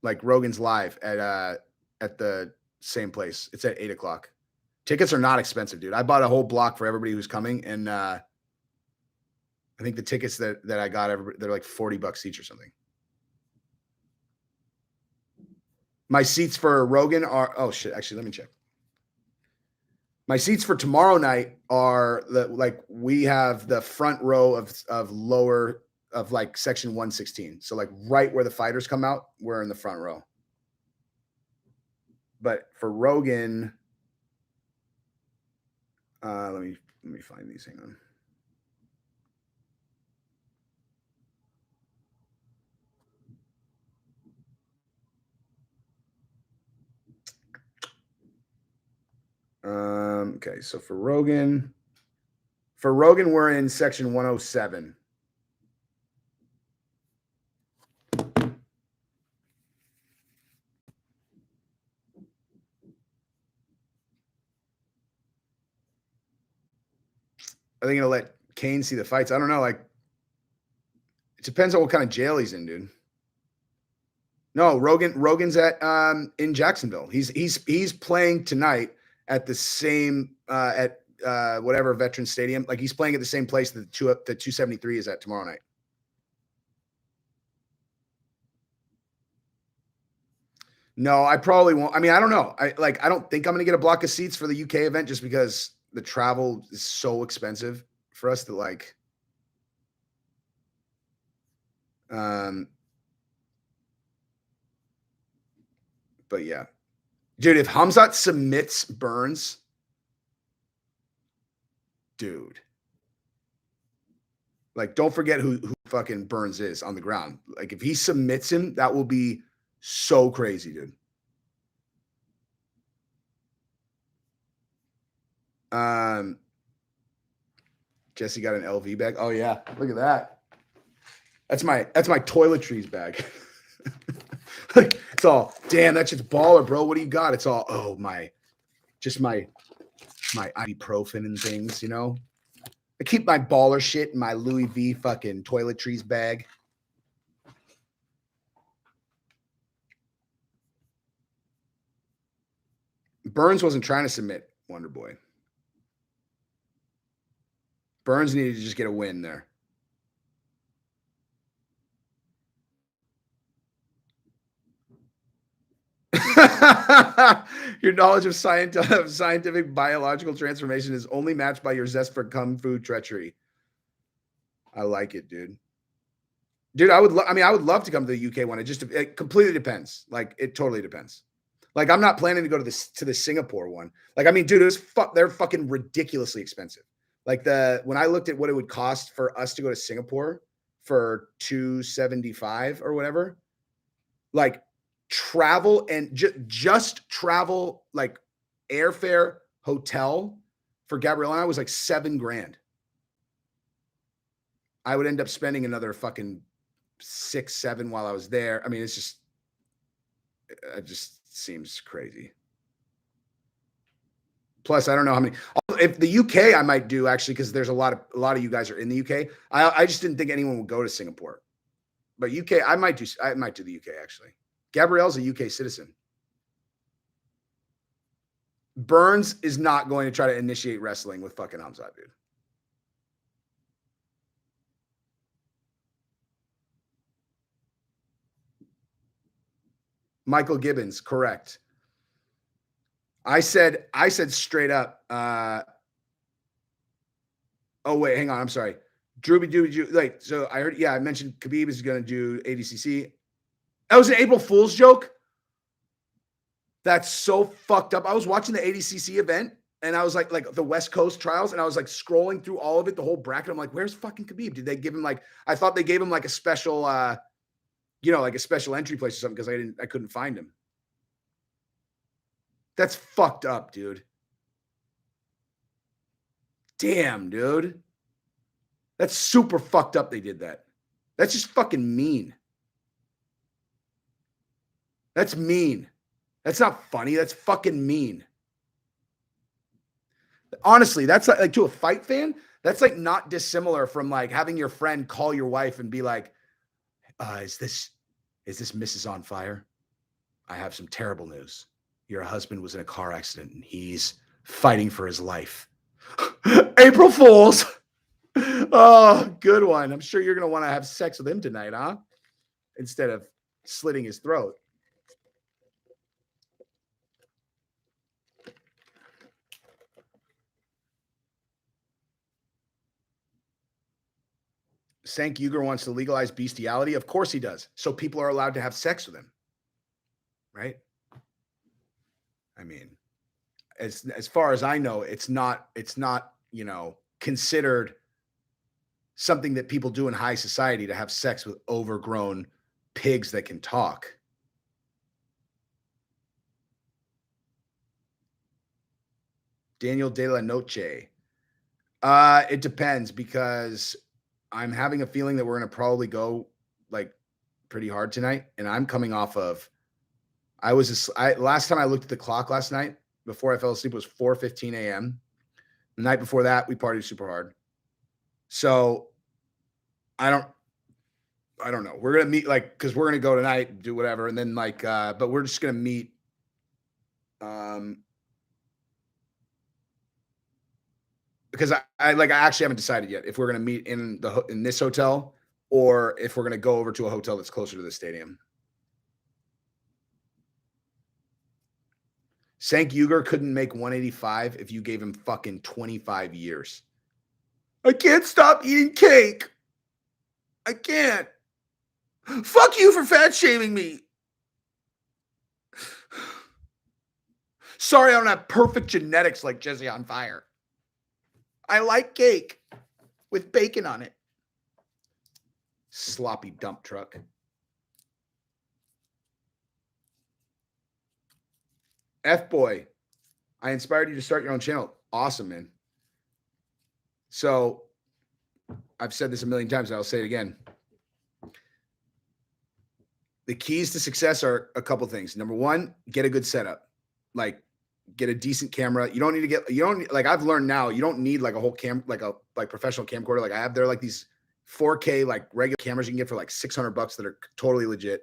Rogan's live at the same place. It's at 8:00. Tickets are not expensive, dude. I bought a whole block for everybody who's coming, and I think the tickets that I got, they're like $40 each or something. My seats for Rogan are, oh shit, actually, let me check. My seats for tomorrow night are we have the front row of lower of section 116. So right where the fighters come out, we're in the front row. But for Rogan, let me find these. Hang on. Okay, so for Rogan, we're in section 107. I think it'll let Kane see the fights. I don't know. It depends on what kind of jail he's in, dude. No, Rogan's at in Jacksonville. He's playing tonight at the same at whatever veteran stadium. He's playing at the same place that the 273 is at tomorrow night. No, I probably won't. I don't know. I don't think I'm going to get a block of seats for the UK event just because the travel is so expensive for us to but yeah, Dude, if Hamzat submits Burns, dude. Like, don't forget who fucking Burns is on the ground. Like, if he submits him, that will be so crazy, dude. Jesse got an LV bag. Oh yeah, look at that. That's my toiletries bag. Like, it's all, damn, that's just baller, bro. What do you got? It's all, oh my ibuprofen and things, you know. I keep my baller shit in my Louis V fucking toiletries bag. Burns wasn't trying to submit Wonder Boy. Burns needed to just get a win there. Your knowledge of scientific biological transformation is only matched by your zest for kung fu treachery. I like it, dude. Dude, I would love to come to the UK one. It completely depends. Like, it totally depends. Like, I'm not planning to go to the Singapore one. Like, I mean, dude, they're fucking ridiculously expensive. Like, when I looked at what it would cost for us to go to Singapore for $275 or whatever, like, travel and just travel, like airfare, hotel for Gabrielle and I was like $7,000. I would end up spending another fucking 6-7 while I was there. I mean, it just seems crazy. Plus, I don't know how many. If the UK, I might do actually, because there's a lot of you guys are in the UK. I just didn't think anyone would go to Singapore, but UK, I might do the UK actually. Gabrielle's a UK citizen. Burns is not going to try to initiate wrestling with fucking Hamzat, dude. Michael Gibbons, correct. I said straight up. Oh wait, hang on. I'm sorry. Drooby. Like, so I heard. Yeah, I mentioned Khabib is going to do ADCC. That was an April Fool's joke. That's so fucked up. I was watching the ADCC event and I was like the West Coast trials, and I was like scrolling through all of it, the whole bracket. I'm like, where's fucking Khabib? Did they give him I thought they gave him like a special, like a special entry place or something, because I couldn't find him. That's fucked up, dude. Damn, dude. That's super fucked up. They did that. That's just fucking mean. That's mean. That's not funny. That's fucking mean. Honestly, that's like to a fight fan, that's like not dissimilar from like having your friend call your wife and be like, is this Mrs. On Fire? I have some terrible news. Your husband was in a car accident and he's fighting for his life. April Fools. Oh, good one. I'm sure you're going to want to have sex with him tonight, huh? Instead of slitting his throat. Cenk Uygur wants to legalize bestiality. Of course he does. So people are allowed to have sex with him. Right? I mean, as far as I know, it's not, considered something that people do in high society to have sex with overgrown pigs that can talk. Daniel De La Noche. It depends, because I'm having a feeling that we're going to probably go like pretty hard tonight. And I'm coming off of, last time I looked at the clock last night before I fell asleep was 4:15 a.m. The night before that, we partied super hard. So I don't know. We're going to meet because we're going to go tonight, do whatever. And then but we're just going to meet, because I actually haven't decided yet if we're going to meet in this hotel or if we're going to go over to a hotel that's closer to the stadium. Cenk Uygur couldn't make 185 if you gave him fucking 25 years. I can't stop eating cake. I can't. Fuck you for fat shaming me. Sorry, I don't have perfect genetics like Jesse on Fire. I like cake with bacon on it. Sloppy dump truck. F-Boy, I inspired you to start your own channel. Awesome, man. So I've said this a million times, and I'll say it again. The keys to success are a couple things. Number one, get a good setup. Like, get a decent camera. You don't need to get, you don't, like, I've learned now, you don't need like a whole like professional camcorder. Like I have, they're like these 4K, like regular cameras you can get for like $600 that are totally legit.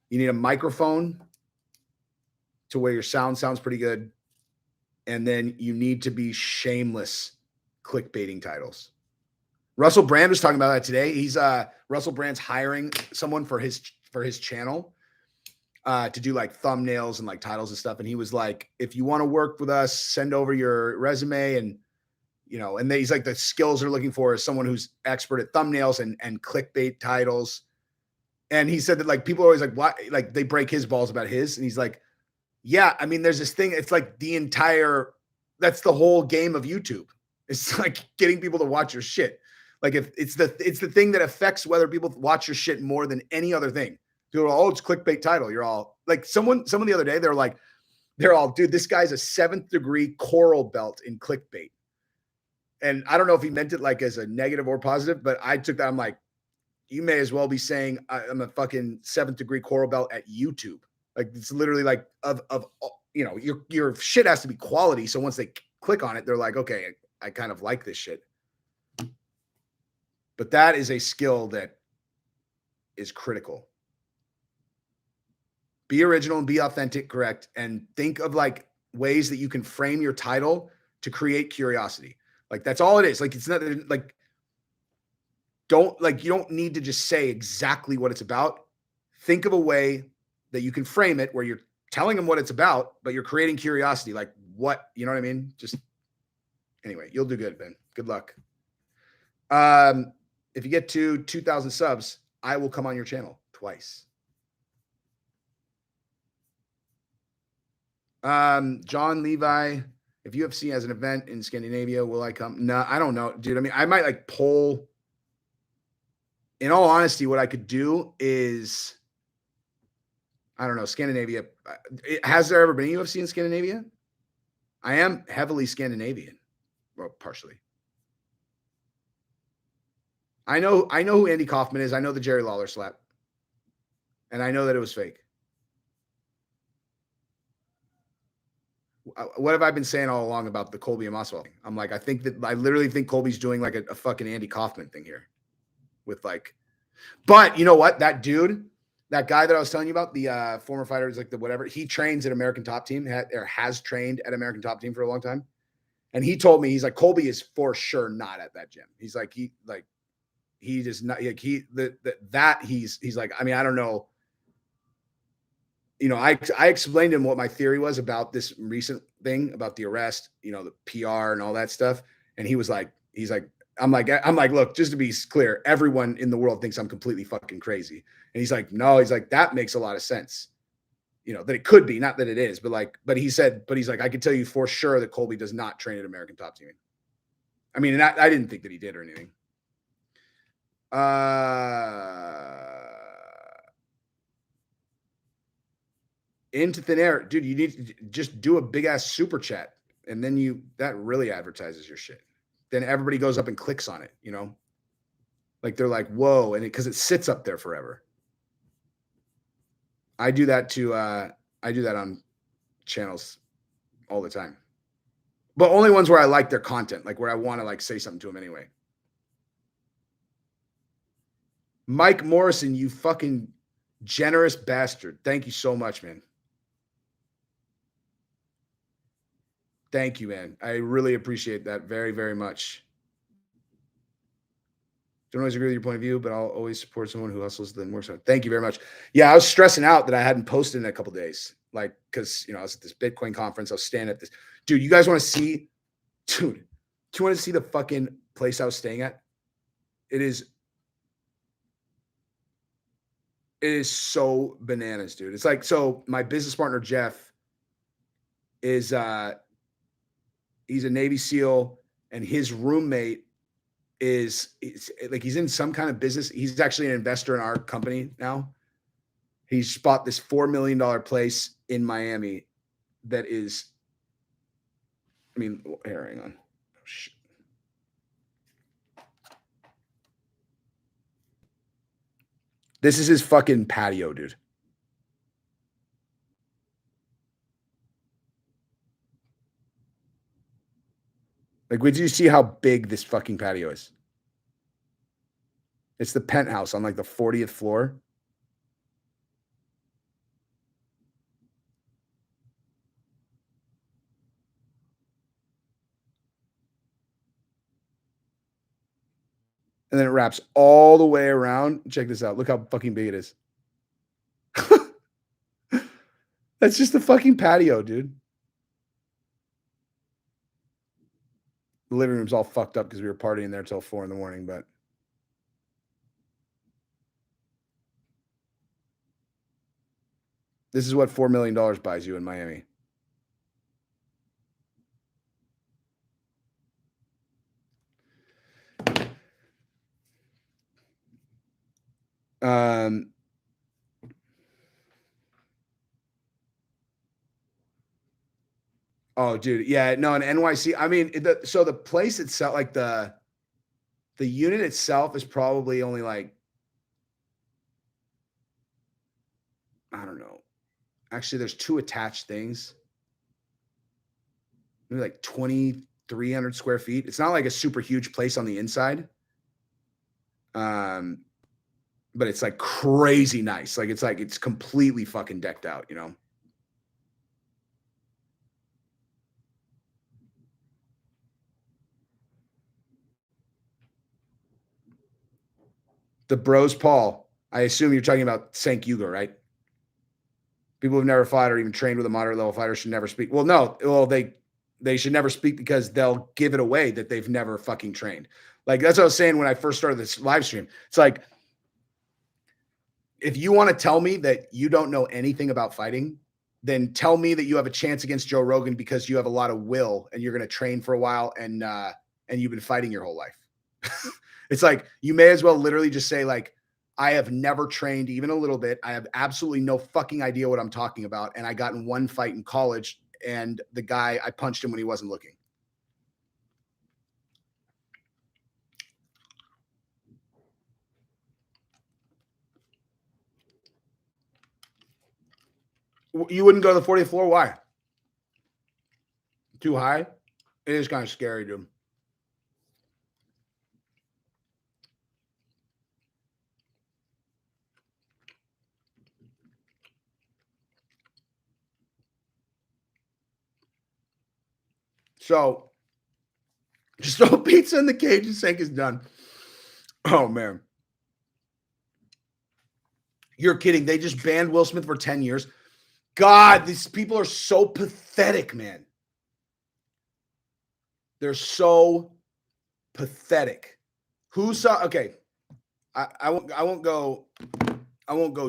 You need a microphone to where your sound sounds pretty good. And then you need to be shameless clickbaiting titles. Russell Brand was talking about that today. He's Russell Brand's hiring someone for his channel to do like thumbnails and like titles and stuff. And he was like, if you want to work with us, send over your resume. And, you know, and he's like, the skills they're looking for is someone who's expert at thumbnails and clickbait titles. And he said that like people are always like, why? Like they break his balls about his. And he's like, yeah, I mean, there's this thing. It's like that's the whole game of YouTube. It's like getting people to watch your shit. Like if it's the thing that affects whether people watch your shit more than any other thing. People are, oh, it's clickbait title. You're all like someone the other day, they're all, dude, this guy's a 7th degree coral belt in clickbait. And I don't know if he meant it like as a negative or positive, but I took that. I'm like, you may as well be saying I'm a fucking 7th degree coral belt at YouTube. Like it's literally like of you know, your shit has to be quality. So once they click on it, they're like, okay, I kind of like this shit. But that is a skill that is critical. Be original and be authentic, correct? And think of like ways that you can frame your title to create curiosity. Like that's all it is. Like it's not like you don't need to just say exactly what it's about. Think of a way that you can frame it where you're telling them what it's about, but you're creating curiosity. Like what, you know what I mean? Just anyway, you'll do good, Ben. Good luck. If you get to 2,000 subs, I will come on your channel twice. John Levi, if UFC has an event in Scandinavia, will I come? No, I don't know, dude. I mean, I might like poll. In all honesty, what I could do is, I don't know, Scandinavia. Has there ever been a UFC in Scandinavia? I am heavily Scandinavian, well, partially. I know who Andy Kaufman is. I know the Jerry Lawler slap. And I know that it was fake. What have I been saying all along about the Colby and Masvidal thing? I'm like, I literally think Colby's doing like a fucking Andy Kaufman thing here with like, but you know what? That dude, that guy that I was telling you about, the former fighter, is like the whatever, he trains at American Top Team or has trained at American Top Team for a long time. And he told me, he's like, Colby is for sure not at that gym. He's like, he does not like he's like, I mean, I don't know. You know, I explained to him what my theory was about this recent thing about the arrest, you know, the PR and all that stuff. And he's like, I'm like, look, just to be clear, everyone in the world thinks I'm completely fucking crazy. And he's like, no, he's like, that makes a lot of sense. You know, that it could be, not that it is, but he's like, I can tell you for sure that Colby does not train at American Top Team. I mean, and I didn't think that he did or anything. Into thin air, dude. You need to just do a big ass super chat, and then that really advertises your shit. Then everybody goes up and clicks on it, you know, like they're like, whoa, and because it sits up there forever. I do that on channels all the time, but only ones where I like their content, like where I want to like say something to them anyway. Mike Morrison, you fucking generous bastard. Thank you so much, man. Thank you, man. I really appreciate that very, very much. Don't always agree with your point of view, but I'll always support someone who hustles then works hard. Thank you very much. Yeah, I was stressing out that I hadn't posted in a couple of days. Like, because, you know, I was at this Bitcoin conference. I was standing at this. Dude, you guys want to see? Dude, do you want to see the fucking place I was staying at? It is so bananas, dude. It's like, so my business partner, Jeff, is he's a Navy SEAL, and his roommate is like he's in some kind of business. He's actually an investor in our company now. He's bought this $4 million place in Miami that is, I mean, here, hang on. Oh, shit. This is his fucking patio, dude. Like, would you see how big this fucking patio is? It's the penthouse on like the 40th floor. And then it wraps all the way around. Check this out. Look how fucking big it is. That's just the fucking patio, dude. The living room's all fucked up because we were partying there till 4 a.m, but this is what $4 million buys you in Miami. Oh, dude. Yeah, no, in NYC, I mean, so the place itself, like the unit itself is probably only like, I don't know. Actually, there's 2 attached things. Maybe like 2,300 square feet. It's not like a super huge place on the inside. But it's like crazy nice. Like it's completely fucking decked out, you know? The Bros Paul. I assume you're talking about Cenk Uygur, right? People who've never fought or even trained with a moderate level fighter should never speak. Well, no. Well, they should never speak because they'll give it away that they've never fucking trained. Like, that's what I was saying when I first started this live stream. It's like, if you want to tell me that you don't know anything about fighting, then tell me that you have a chance against Joe Rogan because you have a lot of will and you're going to train for a while and you've been fighting your whole life. It's like, you may as well literally just say, like, I have never trained even a little bit. I have absolutely no fucking idea what I'm talking about. And I got in one fight in college and the guy, I punched him when he wasn't looking. You wouldn't go to the 40th floor? Why? Too high? It is kind of scary, dude. So, just throw pizza in the cage and Cenk is done. Oh, man. You're kidding. They just banned Will Smith for 10 years. God, these people are so pathetic, man. They're so pathetic. Who saw? Okay, I won't go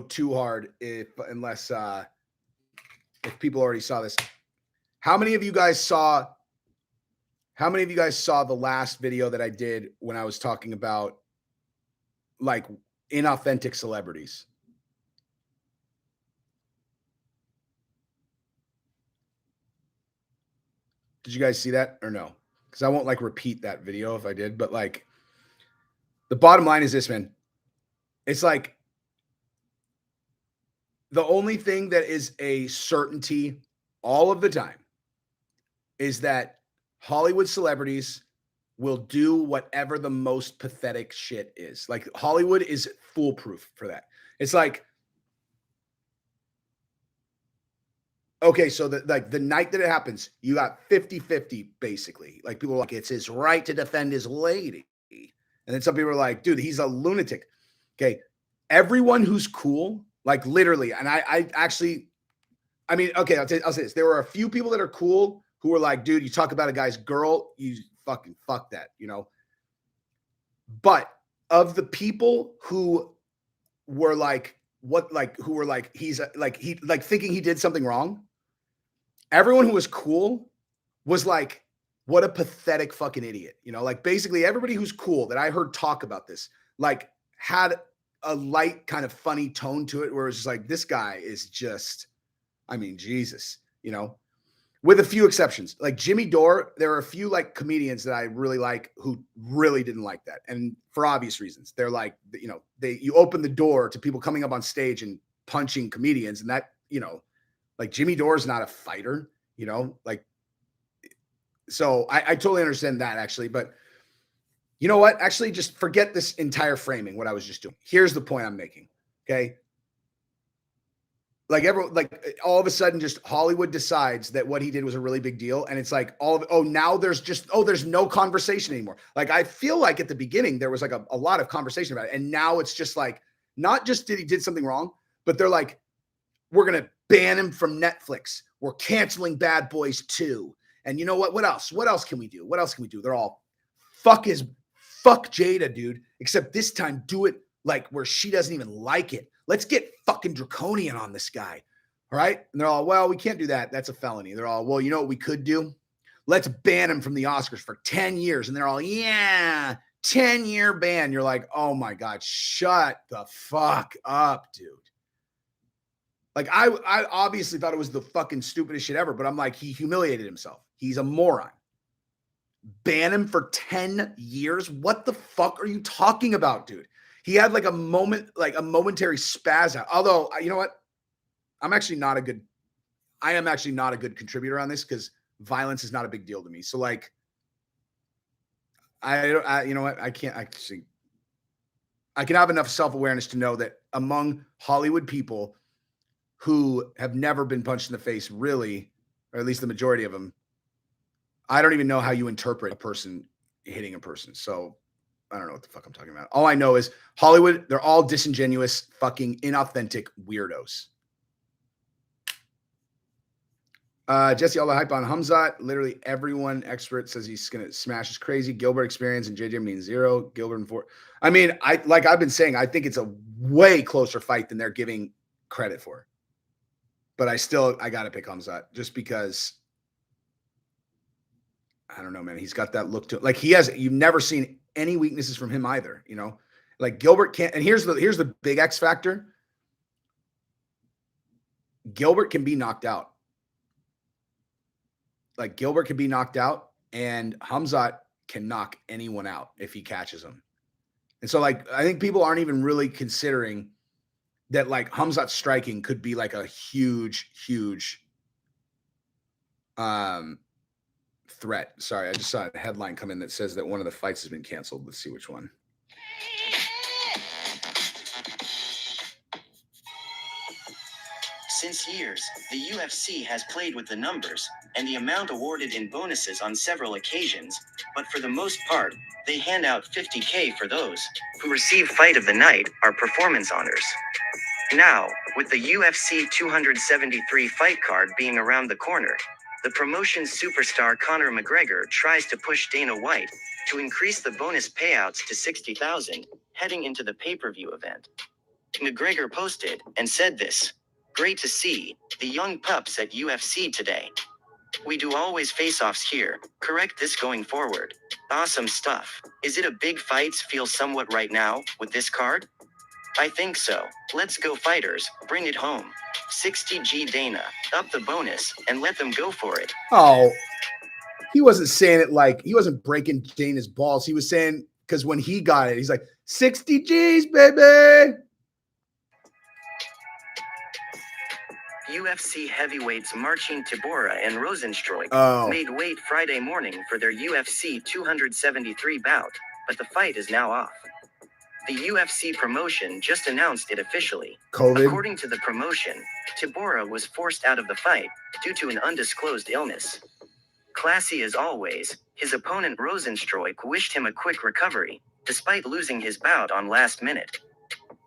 too hard unless if people already saw this. How many of you guys saw the last video that I did when I was talking about like inauthentic celebrities? Did you guys see that or no? Because I won't like repeat that video if I did, but like the bottom line is this, man. It's like the only thing that is a certainty all of the time is that Hollywood celebrities will do whatever the most pathetic shit is. Like, Hollywood is foolproof for that. It's like, okay, so the night that it happens, you got 50-50 basically. Like, people are like, it's his right to defend his lady. And then some people are like, dude, he's a lunatic. Okay. Everyone who's cool, like literally, and I actually, I mean, okay, I'll say this. There were a few people that are cool who were like, dude, you talk about a guy's girl, you fucking fuck that, you know? But of the people who were like, he's like, he like thinking he did something wrong, everyone who was cool was like, what a pathetic fucking idiot. You know, like basically everybody who's cool that I heard talk about this, like had a light kind of funny tone to it where it's just like, this guy is just, I mean, Jesus, you know, with a few exceptions. Like Jimmy Dore, there are a few like comedians that I really like who really didn't like that. And for obvious reasons, they're like, you know, you open the door to people coming up on stage and punching comedians. And that, you know, like Jimmy Dore is not a fighter, you know, like, so I totally understand that actually. But you know what? Actually, just forget this entire framing, what I was just doing. Here's the point I'm making. Okay. Like all of a sudden, just Hollywood decides that what he did was a really big deal. And it's like, now there's no conversation anymore. Like, I feel like at the beginning, there was like a lot of conversation about it. And now it's just like, not just did he did something wrong, but they're like, we're going to ban him from Netflix. We're canceling Bad Boys 2. And you know what? What else? What else can we do? What else can we do? They're all fuck Jada, dude. Except this time, do it like where she doesn't even like it. Let's get fucking draconian on this guy. All right. And they're all, well, we can't do that. That's a felony. They're all, well, you know what we could do? Let's ban him from the Oscars for 10 years. And they're all, yeah, 10-year ban. You're like, oh my God, shut the fuck up, dude. Like, I obviously thought it was the fucking stupidest shit ever, but I'm like, he humiliated himself. He's a moron. Ban him for 10 years? What the fuck are you talking about, dude? He had like a momentary spaz out. Although, you know what? I am actually not a good contributor on this because violence is not a big deal to me. So like, you know what? I can have enough self-awareness to know that among Hollywood people who have never been punched in the face, really, or at least the majority of them, I don't even know how you interpret a person hitting a person. So I don't know what the fuck I'm talking about. All I know is Hollywood, they're all disingenuous, fucking inauthentic weirdos. Jesse, all the hype on Hamzat. Literally everyone expert says he's going to smash is crazy. Gilbert experience and JJ means 0. Gilbert and 4. I mean, like I've been saying, I think it's a way closer fight than they're giving credit for. But I got to pick Hamzat just because I don't know, man. He's got that look to it. Like you've never seen any weaknesses from him either, you know? Like Gilbert can't, and here's the big X factor. Gilbert can be knocked out. Like Gilbert can be knocked out and Hamzat can knock anyone out if he catches him. And so like, I think people aren't even really considering that like Hamzat striking could be like a huge threat. Sorry, I just saw a headline come in that says that one of the fights has been canceled. Let's see which one. Since years, the UFC has played with the numbers and the amount awarded in bonuses on several occasions, but for the most part, they hand out $50K for those who receive Fight of the Night or performance honors. Now, with the UFC 273 fight card being around the corner, the promotion's superstar Conor McGregor tries to push Dana White to increase the bonus payouts to $60,000 heading into the pay-per-view event. McGregor posted and said this: "Great to see the young pups at UFC today. We do always face-offs here, correct this going forward. Awesome stuff. Is it a big fights feel somewhat right now with this card? I think so. Let's go fighters, bring it home. 60G Dana, up the bonus, and let them go for it." Oh, he wasn't saying it like, he wasn't breaking Dana's balls. He was saying, because when he got it, he's like, 60 G's, baby. UFC heavyweights Marcin Tybura and Rosenstruik made weight Friday morning for their UFC 273 bout, but the fight is now off. The UFC promotion just announced it officially. COVID. According to the promotion, Tybura was forced out of the fight due to an undisclosed illness. Classy as always, his opponent Rosenstruik wished him a quick recovery, despite losing his bout on last minute.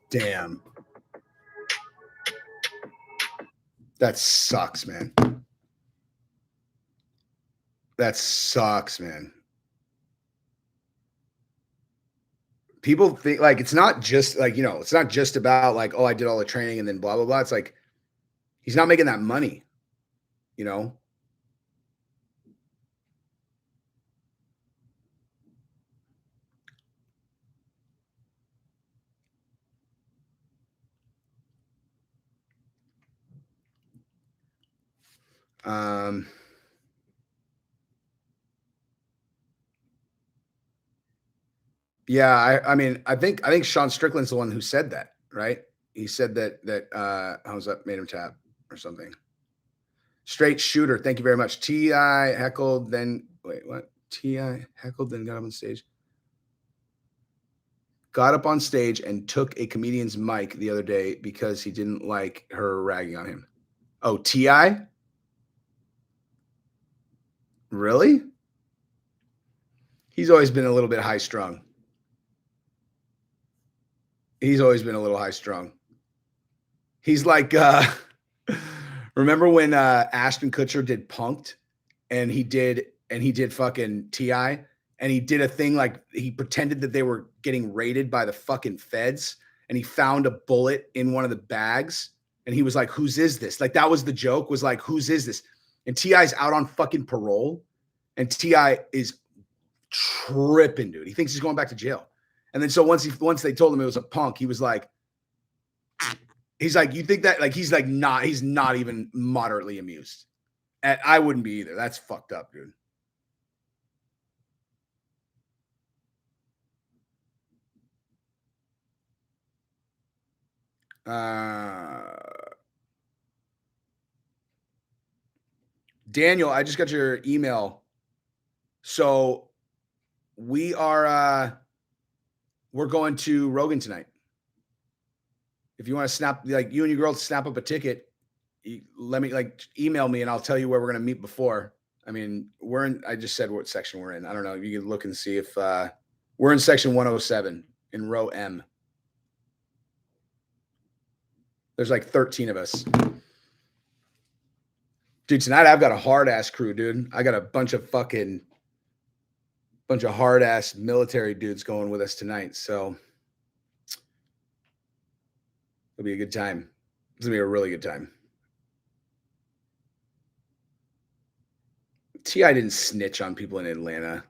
Damn. That sucks, man. That sucks, man. People think like it's not just like, you know, it's not just about like, oh, I did all the training and then blah, blah, blah. It's like he's not making that money, you know? Yeah, I mean, I think Sean Strickland's the one who said that, right? He said that how's that made him tap or something. Straight shooter. Thank you very much. T.I. heckled, then wait, what? T.I. heckled, then got up on stage. Got up on stage and took a comedian's mic the other day because he didn't like her ragging on him. Oh, T.I.? Really? He's always been a little bit high strung. He's always been a little high strung. He's like, remember when Ashton Kutcher did Punk'd and he did fucking T.I. and he did a thing like he pretended that they were getting raided by the fucking feds and he found a bullet in one of the bags and he was like, whose is this? Like that was the joke, was like, whose is this? And T.I.'s out on fucking parole and T.I. is tripping, dude. He thinks he's going back to jail. And then so once they told him it was a punk, he was like, he's like, you think that, like, he's not even moderately amused. And I wouldn't be either. That's fucked up, dude. Daniel, I just got your email. So we're going to Rogan tonight. If you want to snap, like you and your girl snap up a ticket, let me email me and I'll tell you where we're going to meet before. I mean, I just said what section we're in. I don't know. You can look and see if we're in section 107 in row M. There's like 13 of us. Dude, tonight I've got a hard ass crew, dude. I got a bunch of hard ass military dudes going with us tonight. So it'll be a good time. It's gonna be a really good time. T.I. didn't snitch on people in Atlanta.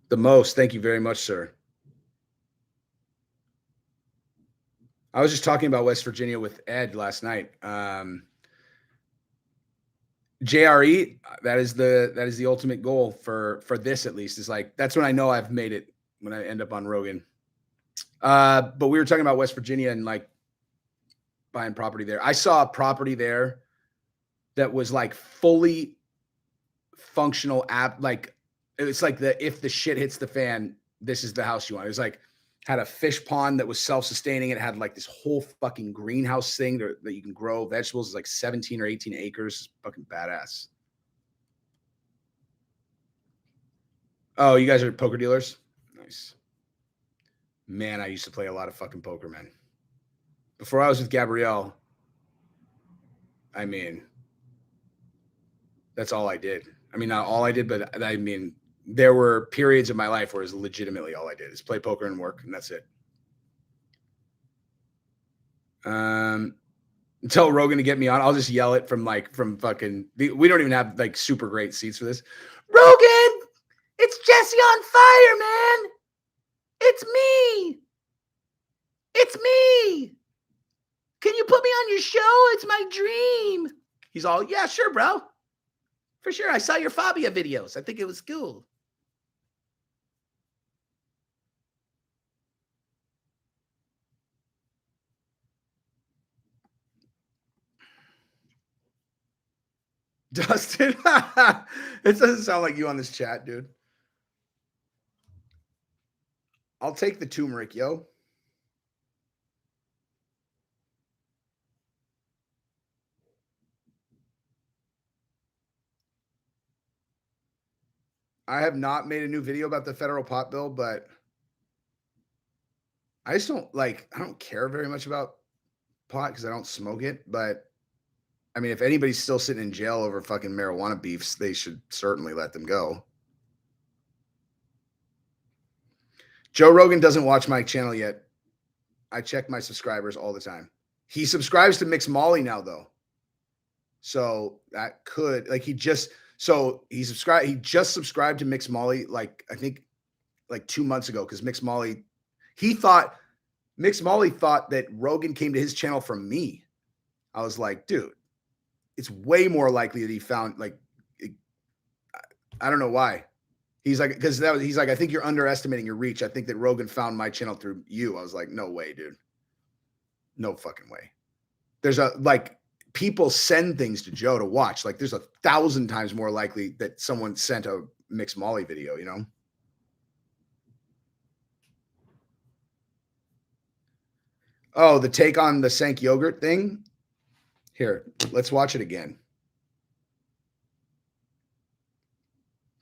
The most. Thank you very much, sir. I was just talking about West Virginia with Ed last night. JRE, that is the ultimate goal for this, at least, is like, that's when I know I've made it, when I end up on Rogan. But we were talking about West Virginia and like buying property there. I saw a property there that was like fully functional app. Like it's like if the shit hits the fan, this is the house you want. It was like, had a fish pond that was self-sustaining. It had like this whole fucking greenhouse thing that you can grow vegetables. It's like 17 or 18 acres. Fucking badass. Oh, you guys are poker dealers? Nice. Man, I used to play a lot of fucking poker, man. Before I was with Gabrielle, I mean, that's all I did. I mean, not all I did, but I mean, there were periods of my life where it was legitimately all I did is play poker and work, and that's it. Tell Rogan to get me on. I'll just yell it from fucking. We don't even have like super great seats for this. Rogan, it's Jesse on fire, man. It's me. It's me. Can you put me on your show? It's my dream. He's all, yeah, sure, bro. For sure. I saw your Fabia videos. I think it was cool. Dustin, it doesn't sound like you on this chat, dude. I'll take the turmeric, yo. I have not made a new video about the federal pot bill, but I just don't I don't care very much about pot because I don't smoke it. But I mean, if anybody's still sitting in jail over fucking marijuana beefs, they should certainly let them go. Joe Rogan doesn't watch my channel yet. I check my subscribers all the time. He subscribes to Mixed Molly now, though. So that could, he just subscribed to Mixed Molly, I think 2 months ago, because Mixed Molly, he thought Mix Molly thought that Rogan came to his channel from me. I was like, dude, it's way more likely that he found like, I don't know why. He's like, because he's like, I think you're underestimating your reach. I think that Rogan found my channel through you. I was like, no way, dude. No fucking way. There's people send things to Joe to watch. Like there's 1,000 times more likely that someone sent a Mix Molly video, you know? Oh, the take on the Cenk Uygur thing. Here, let's watch it again.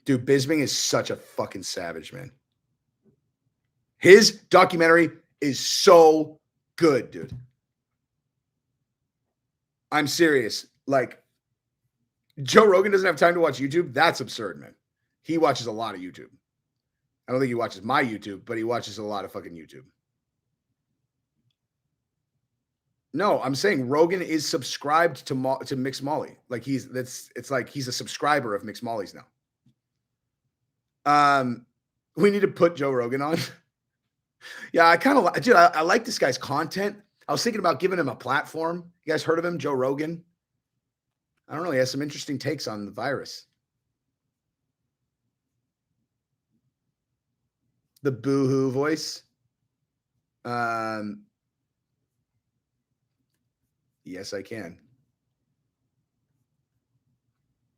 Dude, Bisbing is such a fucking savage, man. His documentary is so good, dude. I'm serious. Like, Joe Rogan doesn't have time to watch YouTube. That's absurd, man. He watches a lot of YouTube. I don't think he watches my YouTube, but he watches a lot of fucking YouTube. No, I'm saying Rogan is subscribed to Mix Molly. Like it's like he's a subscriber of Mix Molly's now. We need to put Joe Rogan on. Yeah, I kind of like, dude, I like this guy's content. I was thinking about giving him a platform. You guys heard of him, Joe Rogan? I don't know. He has some interesting takes on the virus. The boo-hoo voice. Yes, I can.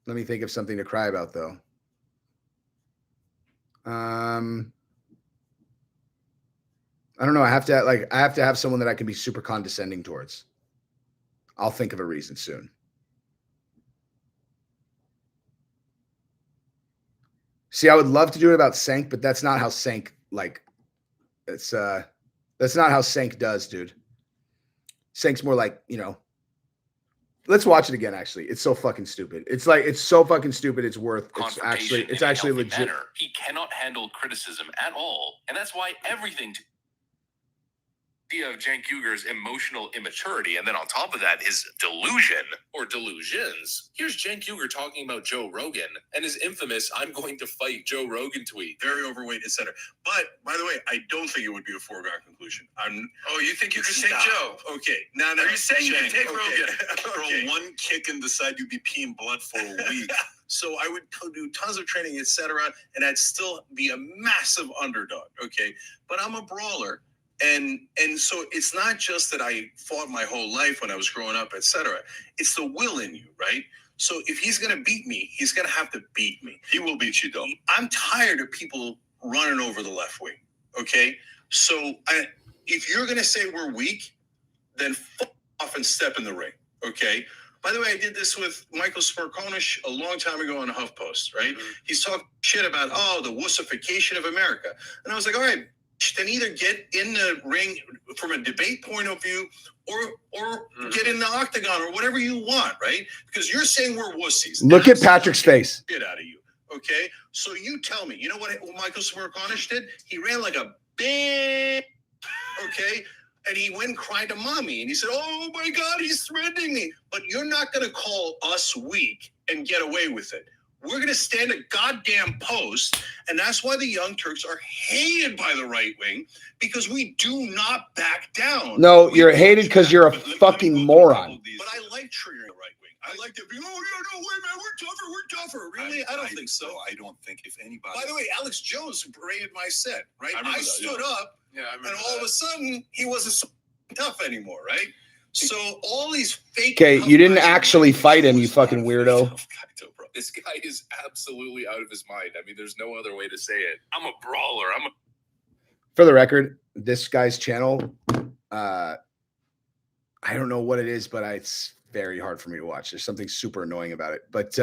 Let me think of something to cry about, though. I don't know. I have to have someone that I can be super condescending towards. I'll think of a reason soon. See, I would love to do it about Cenk, but that's not how Cenk that's not how Cenk does, dude. Cenk's more like, you know. Let's watch it again, actually. It's so fucking stupid. It's so fucking stupid. It's actually legit. Manner. He cannot handle criticism at all. And that's why everything of Cenk Uygur's emotional immaturity, and then on top of that, his delusion or delusions. Here's Cenk Uygur talking about Joe Rogan and his infamous "I'm going to fight Joe Rogan" tweet. Very overweight, etc. But by the way, I don't think it would be a foregone conclusion. Oh, you think you can take Stop. Joe? Okay. No. Are you saying you can take Rogan? Okay. Throw one kick and decide you'd be peeing blood for a week. So I would do tons of training, etc., and I'd still be a massive underdog. Okay, but I'm a brawler. And so it's not just that I fought my whole life when I was growing up, etc. It's the will in you, right? So if he's going to beat me, he's going to have to beat me. He will beat you, though. I'm tired of people running over the left wing, okay? So if you're going to say we're weak, then fuck off and step in the ring, okay? By the way, I did this with Michael Smirkonish a long time ago on HuffPost, right? Mm-hmm. He's talking shit about, the wussification of America. And I was like, all right, then either get in the ring from a debate point of view or get in the octagon or whatever you want, right? Because you're saying we're wussies. Look at Patrick's face. Get out of you, okay? So you tell me, you know what Michael Smirkonish did? He ran like a bitch, okay? And he went and cried to mommy. And he said, oh, my God, he's threatening me. But you're not going to call us weak and get away with it. We're going to stand a goddamn post, and that's why the Young Turks are hated by the right wing, because we do not back down. No, you're hated because you're a fucking moron. But I like triggering the right wing. I like to be, no, wait, man, we're tougher. Really? I don't think so. I don't think if anybody. By the way, Alex Jones paraded my set, right? I stood up, and all of a sudden, he wasn't so tough anymore, right? So all these fake. Okay, you didn't actually fight him, you fucking weirdo. This guy is absolutely out of his mind. I mean, there's no other way to say it. I'm a brawler. For the record, this guy's channel, I don't know what it is, but it's very hard for me to watch. There's something super annoying about it. But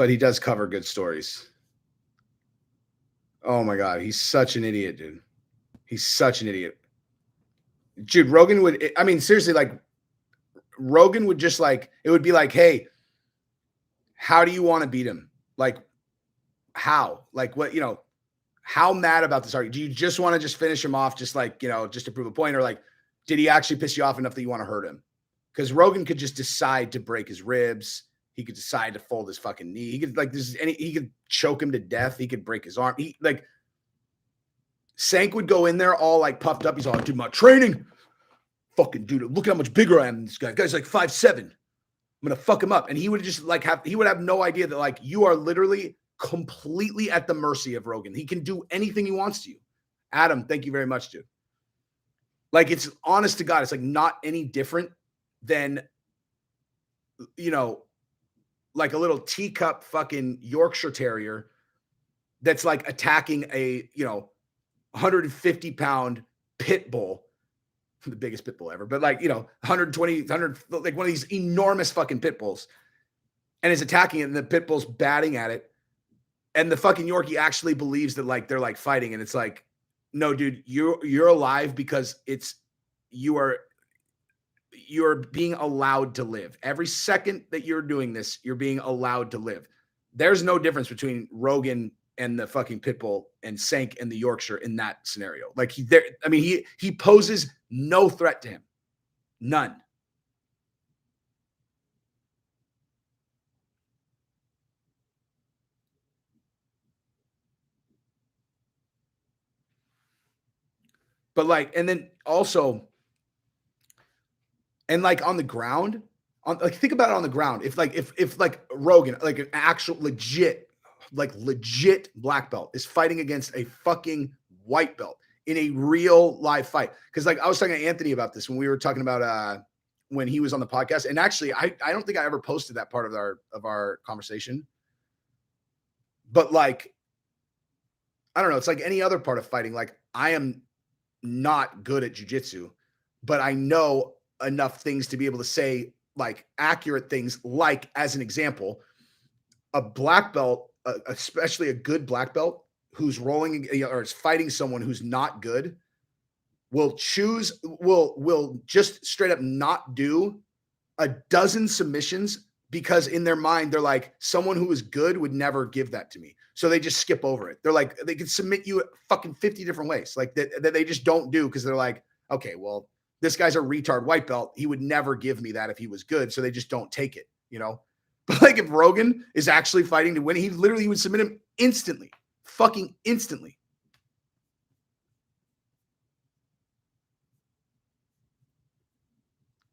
he does cover good stories. Oh my God, he's such an idiot, dude. He's such an idiot. Dude, Rogan would, I mean, seriously, like, Rogan would just like, it would be like, hey, how do you want to beat him? Like, how? Like, what, you know, how mad about this argument? Do you just want to just finish him off, just like, you know, just to prove a point? Or like, did he actually piss you off enough that you want to hurt him? Because Rogan could just decide to break his ribs. He could decide to fold his fucking knee. He could, like, he could choke him to death. He could break his arm. Cenk would go in there all like puffed up. He's all, dude, my training. Fucking dude, look at how much bigger I am than this guy. Guy's like 5'7". I'm gonna fuck him up. And he would just like he would have no idea that like you are literally completely at the mercy of Rogan. He can do anything he wants to you. Adam, thank you very much, dude. Like, it's honest to God, it's like not any different than, you know, like a little teacup fucking Yorkshire Terrier that's like attacking a, you know, 150-pound pit bull, the biggest pit bull ever, but like, you know, 120, 100, like one of these enormous fucking pit bulls, and is attacking it, and the pit bull's batting at it. And the fucking Yorkie actually believes that like they're like fighting, and it's like, no, dude, you're alive because you're being allowed to live. Every second that you're doing this, you're being allowed to live. There's no difference between Rogan and the fucking pitbull and Cenk and the Yorkshire in that scenario. Like he poses no threat to him. None. But like, and then also, and like on the ground, like think about it on the ground. If like Rogan, like an actual legit black belt is fighting against a fucking white belt in a real live fight. Because like I was talking to Anthony about this when we were talking about when he was on the podcast. And actually, I don't think I ever posted that part of our conversation. But like, I don't know, it's like any other part of fighting. Like, I am not good at jiu-jitsu, but I know enough things to be able to say like accurate things. Like, as an example, a black belt, especially a good black belt who's rolling or is fighting someone who's not good, will just straight up not do a dozen submissions, because in their mind they're like, someone who is good would never give that to me, so they just skip over it. They're like, they can submit you fucking 50 different ways, like that they just don't do, because they're like, okay, well, this guy's a retard white belt, he would never give me that if he was good, so they just don't take it, you know. But like, if Rogan is actually fighting to win, he would submit him instantly, fucking instantly.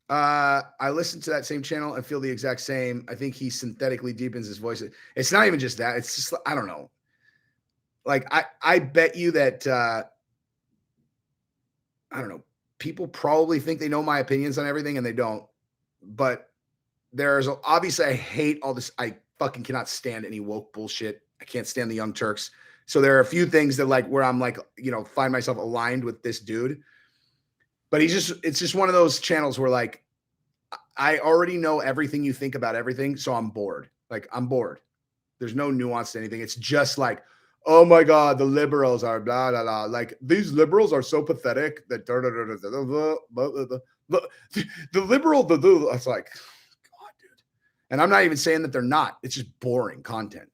I listened to that same channel and feel the exact same. I think he synthetically deepens his voice. It's not even just that. It's just, I don't know. Like, I bet you that, I don't know, people probably think they know my opinions on everything, and they don't. But there's obviously, I hate all this. I fucking cannot stand any woke bullshit. I can't stand the Young Turks. So there are a few things that like, where I'm like, you know, find myself aligned with this dude. But it's just one of those channels where like, I already know everything you think about everything. So I'm bored. Like, I'm bored. There's no nuance to anything. It's just like, oh my God, the liberals are blah, blah, blah. Like, these liberals are so pathetic that the liberal, it's like, God, dude. And I'm not even saying that they're not. It's just boring content.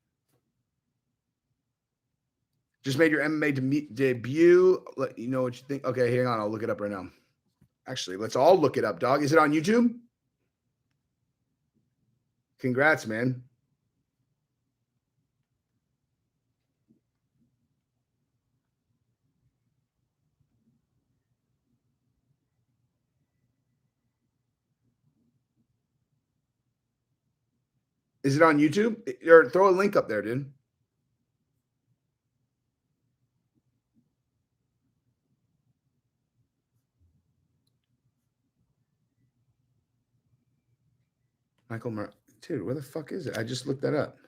Just made your MMA debut. Let you know what you think. Okay, hang on. I'll look it up right now. Actually, let's all look it up, dog. Is it on YouTube? Congrats, man. Is it on YouTube? Or throw a link up there, dude. Dude, where the fuck is it? I just looked that up.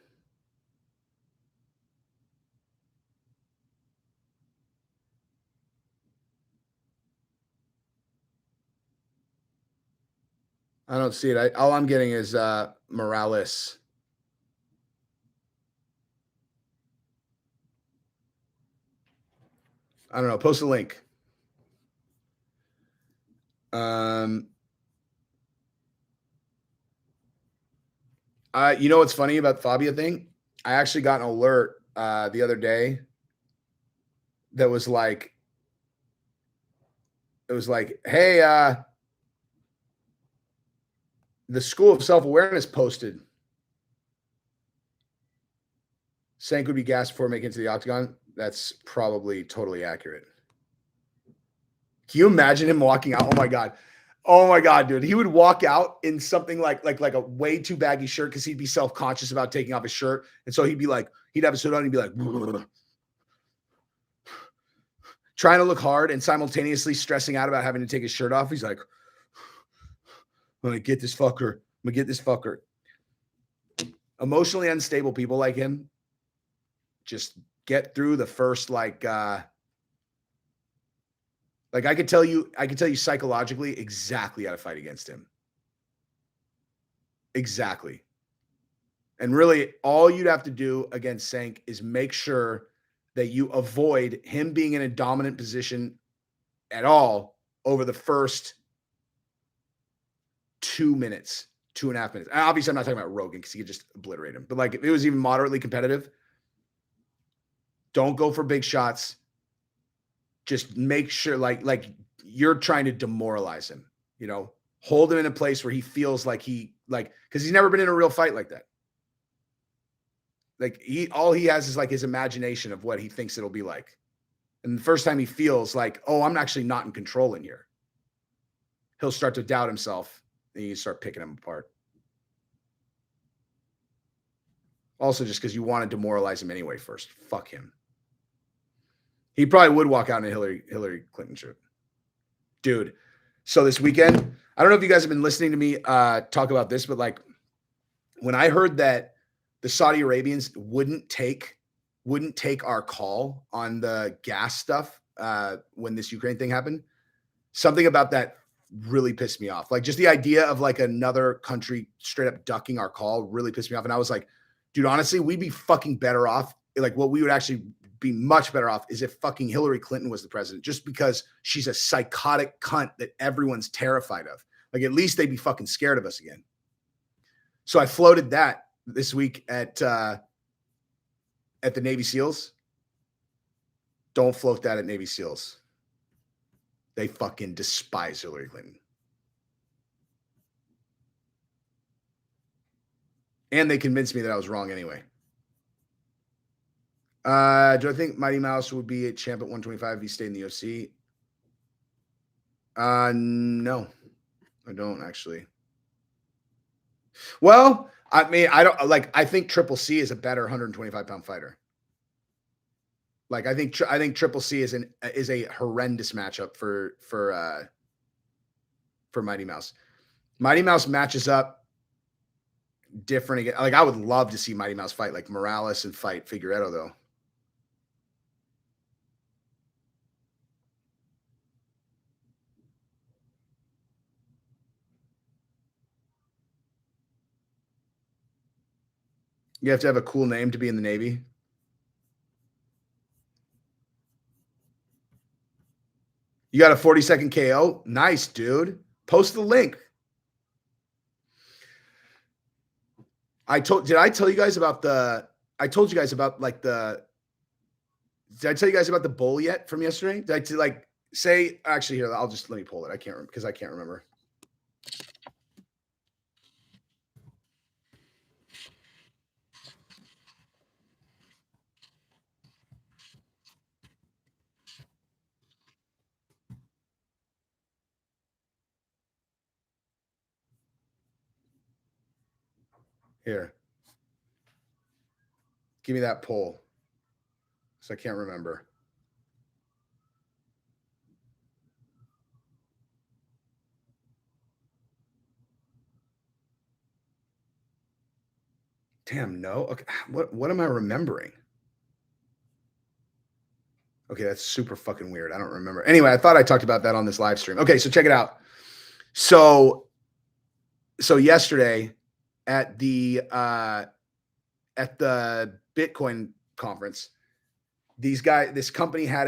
I don't see it. All I'm getting is Morales. I don't know. Post a link. You know what's funny about the Fabia thing? I actually got an alert the other day that was like, it was like, hey, the School of Self-Awareness posted Cenk would be gassed before making it to the octagon. That's probably totally accurate. Can you imagine him walking out? Oh my God. Oh my God, dude. He would walk out in something like a way too baggy shirt because he'd be self-conscious about taking off his shirt. And so he'd be like, he'd have his hood on and he'd be like, trying to look hard and simultaneously stressing out about having to take his shirt off. He's like, I'm gonna get this fucker. I'm gonna get this fucker. Emotionally unstable people like him just get through the first I could tell you psychologically exactly how to fight against him. Exactly. And really all you'd have to do against Cenk is make sure that you avoid him being in a dominant position at all over the first 2 minutes, 2.5 minutes. And obviously, I'm not talking about Rogan because he could just obliterate him. But like if it was even moderately competitive, don't go for big shots. Just make sure like you're trying to demoralize him, you know, hold him in a place where he feels like because he's never been in a real fight like that. Like all he has is like his imagination of what he thinks it'll be like. And the first time he feels like, oh, I'm actually not in control in here, he'll start to doubt himself and you start picking him apart. Also, just because you want to demoralize him anyway first. Fuck him. He probably would walk out in a Hillary Clinton shirt. Dude, so this weekend, I don't know if you guys have been listening to me talk about this, but like when I heard that the Saudi Arabians wouldn't take our call on the gas stuff when this Ukraine thing happened, something about that really pissed me off. Like just the idea of like another country straight up ducking our call really pissed me off. And I was like, dude, honestly, we'd be fucking better off. Like what we would actually be much better off is if fucking Hillary Clinton was the president, just because she's a psychotic cunt that everyone's terrified of. Like at least they'd be fucking scared of us again. So I floated that this week at the Navy SEALs. Don't float that at Navy SEALs. They fucking despise Hillary Clinton. And they convinced me that I was wrong anyway. Do I think Mighty Mouse would be a champ at 125 if he stayed in the UFC? No, I don't actually. Well, I mean, I think Triple C is a better 125-pound fighter. Like I think Triple C is a horrendous matchup for Mighty Mouse. Mighty Mouse matches up different again. Like I would love to see Mighty Mouse fight like Morales and fight Figueiredo though. You have to have a cool name to be in the Navy. You got a 40-second KO? Nice, dude. Post the link. Did I tell you guys about the bull yet from yesterday? Did I say, actually here, let me pull it. I can't remember. Here. Give me that poll. So I can't remember. Damn, no. Okay. What am I remembering? Okay, that's super fucking weird. I don't remember. Anyway, I thought I talked about that on this live stream. Okay, so check it out. So yesterday at the Bitcoin conference, this company had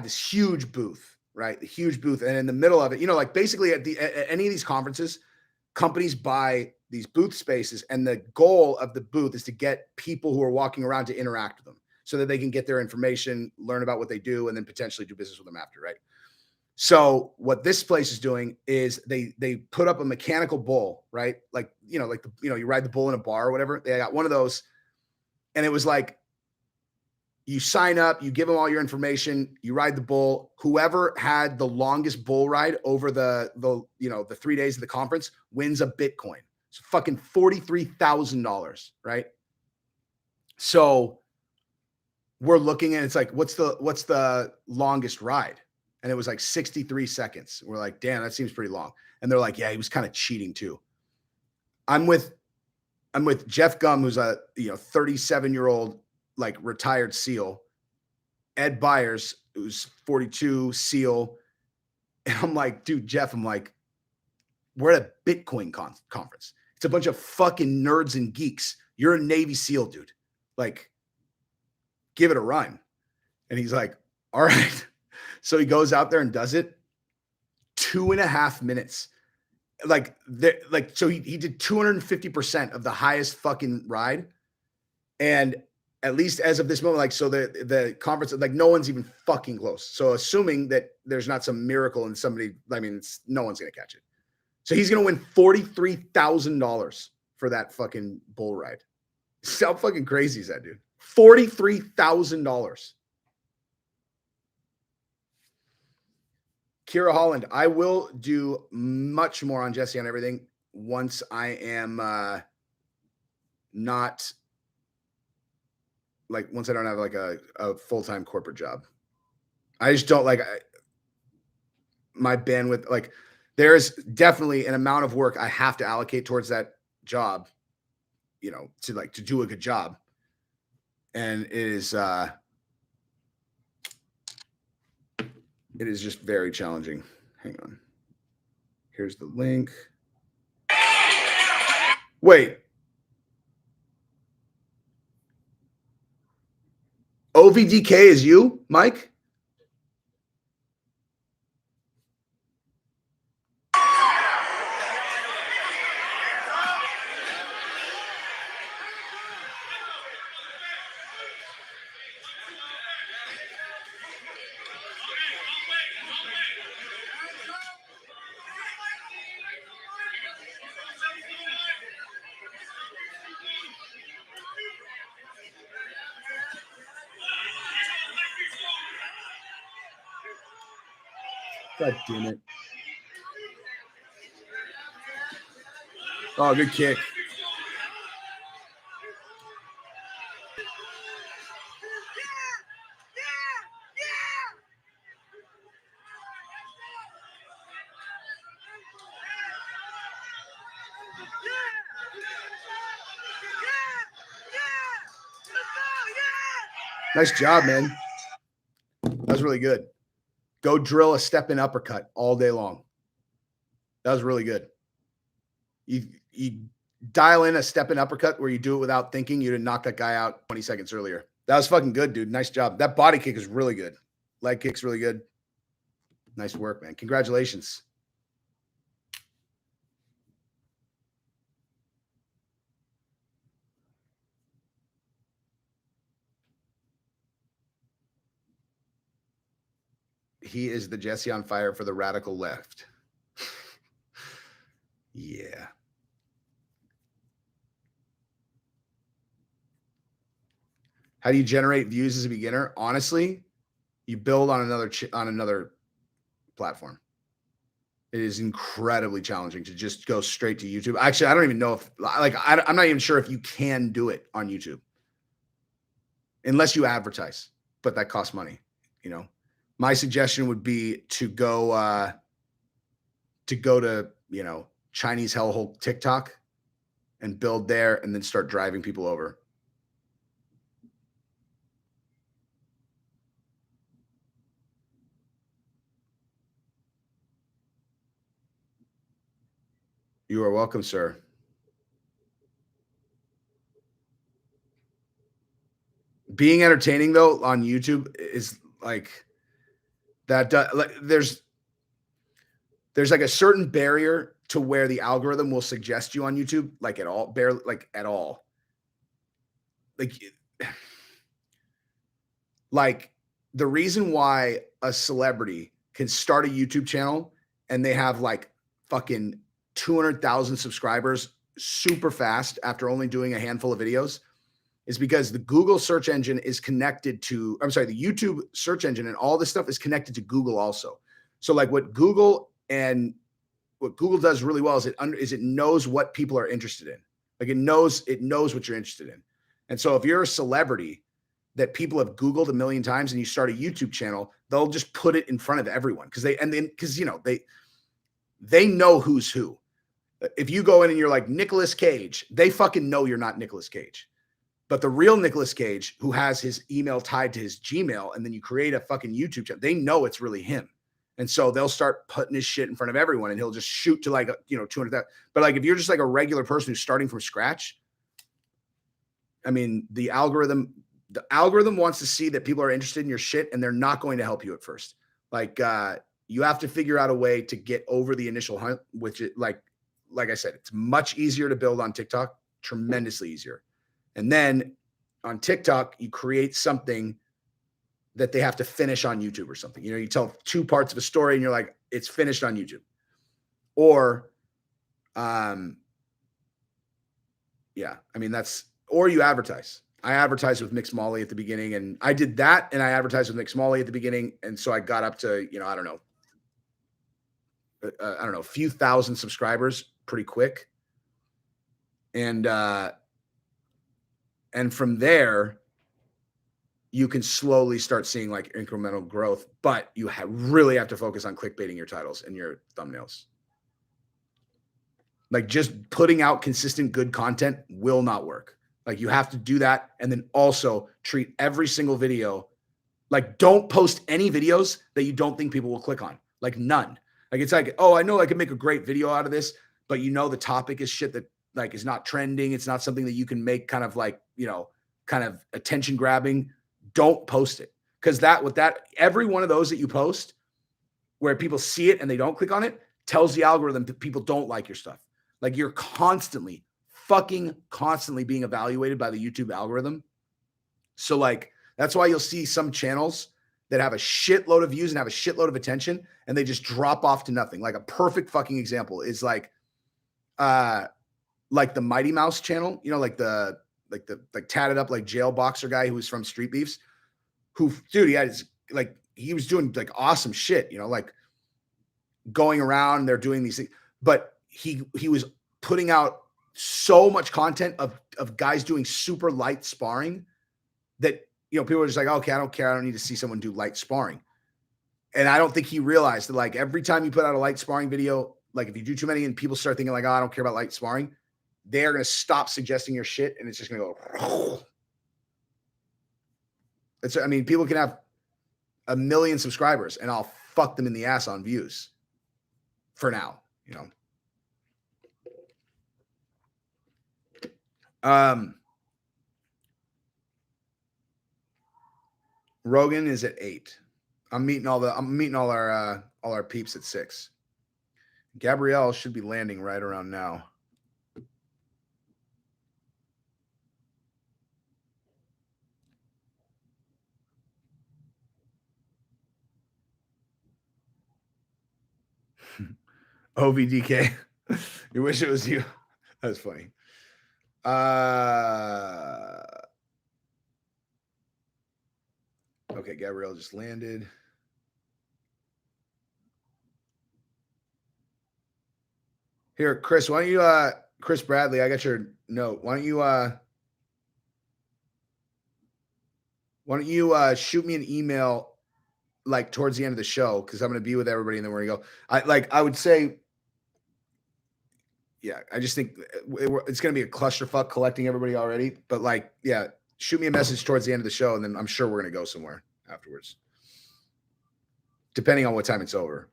this huge booth, right? The huge booth, and in the middle of it, like basically at any of these conferences, companies buy these booth spaces, and the goal of the booth is to get people who are walking around to interact with them, so that they can get their information, learn about what they do, and then potentially do business with them after, right? So what this place is doing is they put up a mechanical bull, right? You ride the bull in a bar or whatever. They got one of those, and it was like You sign up, you give them all your information, you ride the bull. Whoever had the longest bull ride over the 3 days of the conference wins a Bitcoin. It's fucking $43,000, right? So we're looking and it's like, what's the longest ride? And it was like 63 seconds. We're like, damn, that seems pretty long. And they're like, yeah, he was kind of cheating too. I'm with Jeff Gum, who's a 37-year-old like retired SEAL, Ed Byers, who's 42 SEAL. And I'm like, dude, Jeff, I'm like, we're at a Bitcoin conference. It's a bunch of fucking nerds and geeks. You're a Navy SEAL, dude. Like, give it a run. And he's like, all right. So he goes out there and does it. 2.5 minutes. So he did 250% of the highest fucking ride. And at least as of this moment, like, so the conference, like, no one's even fucking close. So assuming that there's not some miracle and somebody, I mean, no one's going to catch it. So he's going to win $43,000 for that fucking bull ride. How fucking crazy is that, dude? $43,000. Kira Holland, I will do much more on Jesse on everything once I am not like, once I don't have like a full-time corporate job. I just don't like my bandwidth. Like, there's definitely an amount of work I have to allocate towards that job, to do a good job. And it is just very challenging. Hang on. Here's the link. Wait. OVDK is you, Mike? God damn it. Oh, good kick. Nice job, man. That was really good. Go drill a step-in uppercut all day long. That was really good. You dial in a step-in uppercut where you do it without thinking. You'd have knocked that guy out 20 seconds earlier. That was fucking good, dude. Nice job. That body kick is really good. Leg kick's really good. Nice work, man. Congratulations. He is the Jesse on fire for the radical left. Yeah. How do you generate views as a beginner? Honestly, you build on another platform. It is incredibly challenging to just go straight to YouTube. Actually, I don't even know if I'm not even sure if you can do it on YouTube unless you advertise, but that costs money. My suggestion would be to go to Chinese hellhole TikTok and build there and then start driving people over. You are welcome, sir. Being entertaining though on YouTube is like that. There's like a certain barrier to where the algorithm will suggest you on YouTube, like at all, barely, like at all. Like the reason why a celebrity can start a YouTube channel and they have like fucking 200,000 subscribers super fast after only doing a handful of videos is because the Google search engine is connected to, I'm sorry, the YouTube search engine and all this stuff is connected to Google also. So like what Google does really well is it knows what people are interested in. Like it knows what you're interested in. And so if you're a celebrity that people have Googled a million times and you start a YouTube channel, they'll just put it in front of everyone because they know who's who. If you go in and you're like Nicolas Cage, they fucking know you're not Nicolas Cage. But the real Nicolas Cage, who has his email tied to his Gmail, and then you create a fucking YouTube channel, they know it's really him. And so they'll start putting his shit in front of everyone and he'll just shoot to like, 200,000. But like, if you're just like a regular person who's starting from scratch, I mean, the algorithm wants to see that people are interested in your shit and they're not going to help you at first. Like, you have to figure out a way to get over the initial hunt, which is like I said, it's much easier to build on TikTok, tremendously easier. And then on TikTok, you create something that they have to finish on YouTube or something. You tell 2 parts of a story and you're like, it's finished on YouTube. Or, or you advertise. I advertised with Mix Molly at the beginning, and I did that, and I advertised with Mix Molly at the beginning, and so I got up to, I don't know, a few thousand subscribers pretty quick. And from there, you can slowly start seeing like incremental growth, but you really have to focus on clickbaiting your titles and your thumbnails. Like just putting out consistent good content will not work. Like you have to do that. And then also treat every single video. Like don't post any videos that you don't think people will click on. Like none. Like it's like, oh, I know I can make a great video out of this, but the topic is shit that like is not trending. It's not something that you can make kind of like, kind of attention grabbing. Don't post it. Because every one of those that you post where people see it and they don't click on it tells the algorithm that people don't like your stuff. Like you're constantly being evaluated by the YouTube algorithm. So like, that's why you'll see some channels that have a shitload of views and have a shitload of attention and they just drop off to nothing. Like a perfect fucking example is like the Mighty Mouse channel, like the tatted up, like jail boxer guy who was from Street Beefs, who, dude, he was doing like awesome shit, like going around, they're doing these things, but he was putting out so much content of guys doing super light sparring that, people are just like, okay, I don't care. I don't need to see someone do light sparring. And I don't think he realized that like every time you put out a light sparring video, like if you do too many and people start thinking like, oh, I don't care about light sparring, they are going to stop suggesting your shit and it's just going to go. People can have 1 million subscribers and I'll fuck them in the ass on views for now, Rogan is at 8. I'm meeting all our peeps at 6. Gabrielle should be landing right around now. OVDK. You wish it was you. That's funny. Okay, Gabrielle just landed. Here, Chris, why don't you Chris Bradley, I got your note. Why don't you shoot me an email like towards the end of the show, because I'm going to be with everybody and then we're going to go. I would say, yeah, I just think it's going to be a clusterfuck collecting everybody already. But like, yeah, shoot me a message towards the end of the show, and then I'm sure we're going to go somewhere afterwards, depending on what time it's over.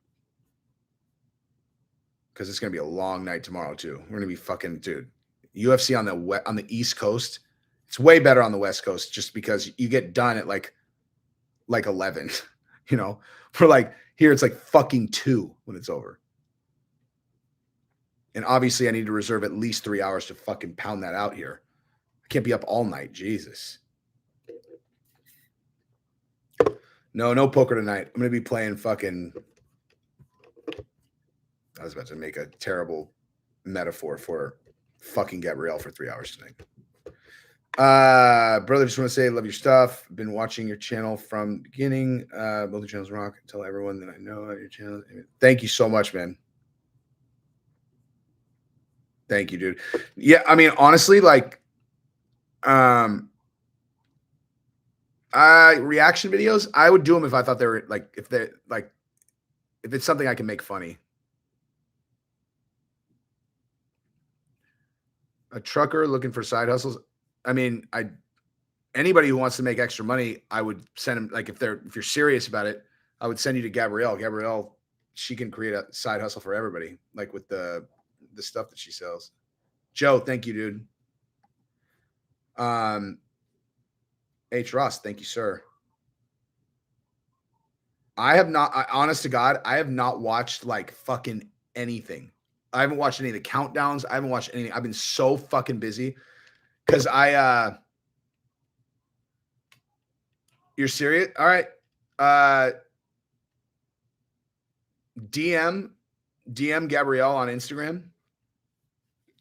Because it's going to be a long night tomorrow too. We're going to be fucking, dude, UFC on the East Coast. It's way better on the West Coast just because you get done at like 11, for like here, it's like fucking 2 when it's over. And obviously I need to reserve at least 3 hours to fucking pound that out here. I can't be up all night. Jesus. No poker tonight. I'm going to be playing fucking, I was about to make a terrible metaphor for fucking Gabrielle for 3 hours tonight. Brother, just want to say, love your stuff. Been watching your channel from the beginning. Both your channels rock. Tell everyone that I know your channel. Thank you so much, man. Thank you, dude. Yeah, I mean, honestly, like, reaction videos, I would do them if I thought they were like, if it's something I can make funny. A trucker looking for side hustles. I mean, anybody who wants to make extra money, I would send them. Like, if you're serious about it, I would send you to Gabrielle. Gabrielle, she can create a side hustle for everybody, like with the stuff that she sells. Joe, thank you, dude. H. Ross, thank you, sir. I have not, honest to God, I have not watched like fucking anything. I haven't watched any of the countdowns. I haven't watched anything. I've been so fucking busy because you're serious? All right. DM Gabrielle on Instagram.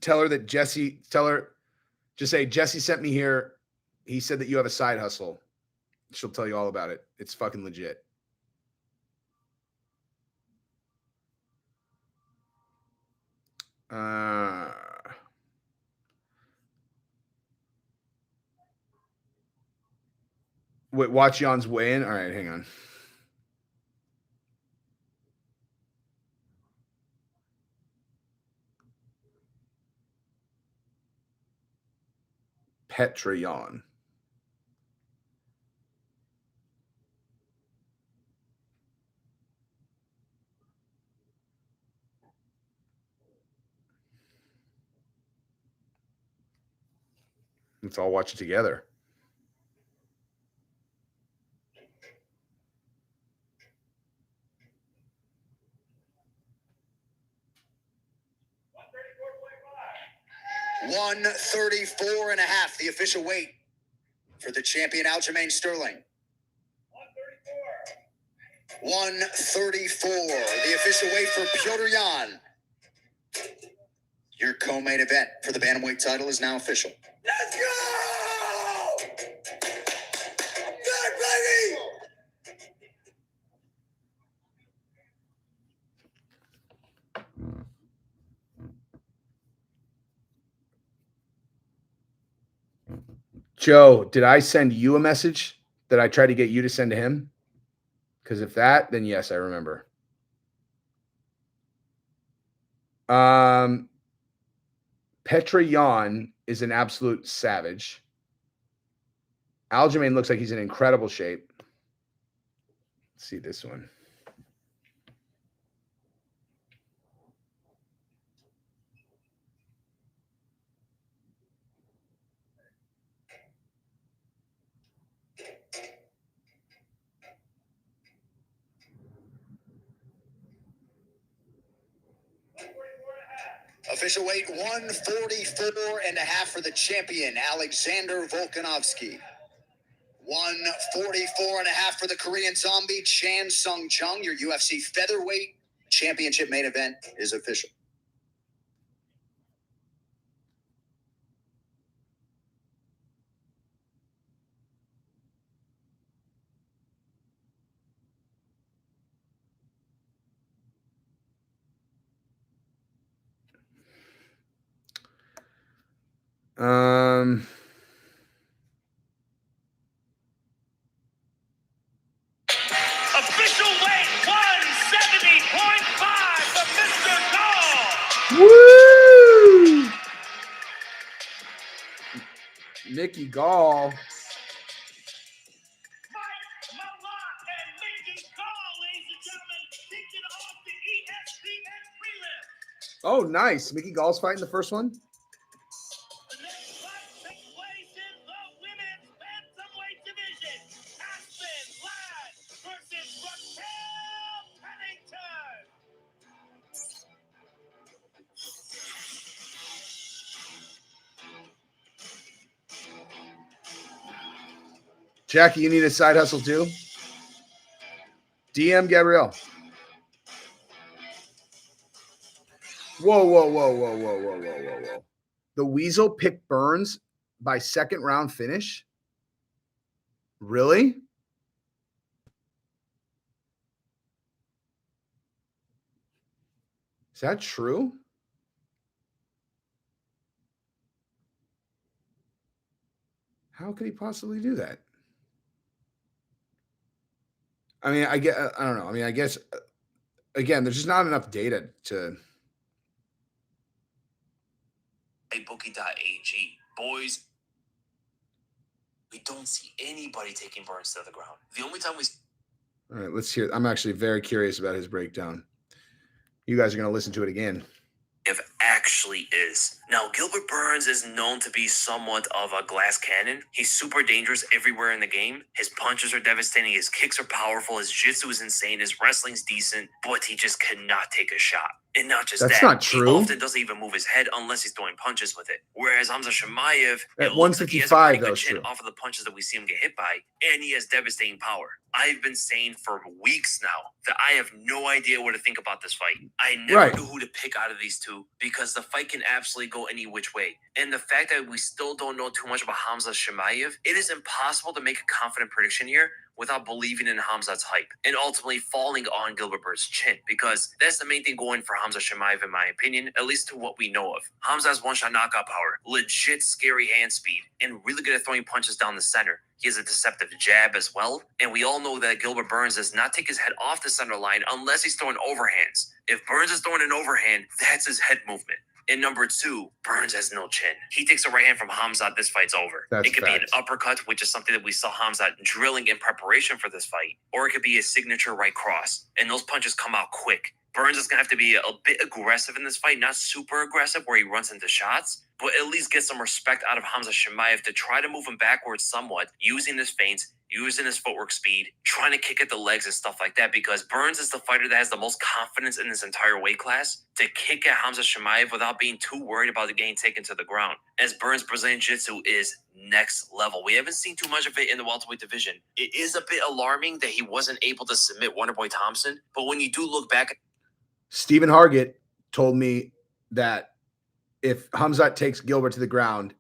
Tell her, just say, Jesse sent me here. He said that you have a side hustle. She'll tell you all about it. It's fucking legit. Wait, watch Jan's weigh in. All right, hang on. Patreon. Let's all watch it together. $134.5, the official weight for the champion Aljamain Sterling. 134, the official weight for Petr Yan. Your co-main event for the bantamweight title is now official. Let's go! Good, baby! Joe, did I send you a message that I tried to get you to send to him? Because if that, then yes, I remember. Petr Yan is an absolute savage. Aljamain looks like he's in incredible shape. Let's see this one. Official weight 144.5 for the champion, Alexander Volkanovski. 144.5 for the Korean zombie, Chan Sung Jung. Your UFC featherweight championship main event is official. Official weight 170.5 for Mr. Gall. Woo! Mickey Gall. Mike Malott and Mickey Gall, ladies and gentlemen, kicking off the ESPN prelim. Oh, nice. Mickey Gall's fighting the first one. The next fight takes place in the women's bantamweight division. Aspen Ladd versus Raquel Pennington. Jackie, you need a side hustle too? DM Gabrielle. Whoa. The Weasel picked Burns. by second round finish? Really? Is that true? How could he possibly do that? I mean, I don't know. I mean, I guess again, there's just not enough data to. Bookie.ag. Boys, we don't see anybody taking Burns to the ground. The only time we All right, let's hear. I'm actually very curious about his breakdown. You guys are going to listen to it again. if actually is. Now, Gilbert Burns is known to be somewhat of a glass cannon. He's super dangerous everywhere in the game. His punches are devastating, his kicks are powerful, his jiu-jitsu is insane, his wrestling's decent, but he just cannot take a shot. And not just That's that, not true. He often doesn't even move his head unless he's throwing punches with it. Whereas Hamza Chimaev, At it looks like he has a 155, pretty that good was chin true. off of the punches that we see him get hit by, and he has devastating power. I've been saying for weeks now that I have no idea what to think about this fight. I never knew who to pick out of these two because the fight can absolutely go any which way. And the fact that we still don't know too much about Hamza Chimaev, it is impossible to make a confident prediction here without believing in Hamza's hype and ultimately falling on Gilbert Burns' chin, because that's the main thing going for Hamza Chimaev, in my opinion, at least to what we know of. Hamza has one-shot knockout power, legit scary hand speed, and really good at throwing punches down the center. He has a deceptive jab as well, and we all know that Gilbert Burns does not take his head off the center line unless he's throwing overhands. If Burns is throwing an overhand, that's his head movement. And number two, Burns has no chin. He takes a right hand from Hamzat, this fight's over. It could be an uppercut, which is something that we saw Hamzat drilling in preparation for this fight, or it could be a signature right cross, and those punches come out quick. Burns is going to have to be a bit aggressive in this fight, not super aggressive where he runs into shots, but at least get some respect out of Hamza Chimaev to try to move him backwards somewhat, using his feints, using his footwork speed, trying to kick at the legs and stuff like that, because Burns is the fighter that has the most confidence in this entire weight class to kick at Hamza Chimaev without being too worried about getting taken to the ground, as Burns' Brazilian Jiu-Jitsu is next level. We haven't seen too much of it in the welterweight division. It is a bit alarming that he wasn't able to submit Wonderboy Thompson, but when you do look back, Stephen Hargett told me that if Hamzat takes Gilbert to the ground,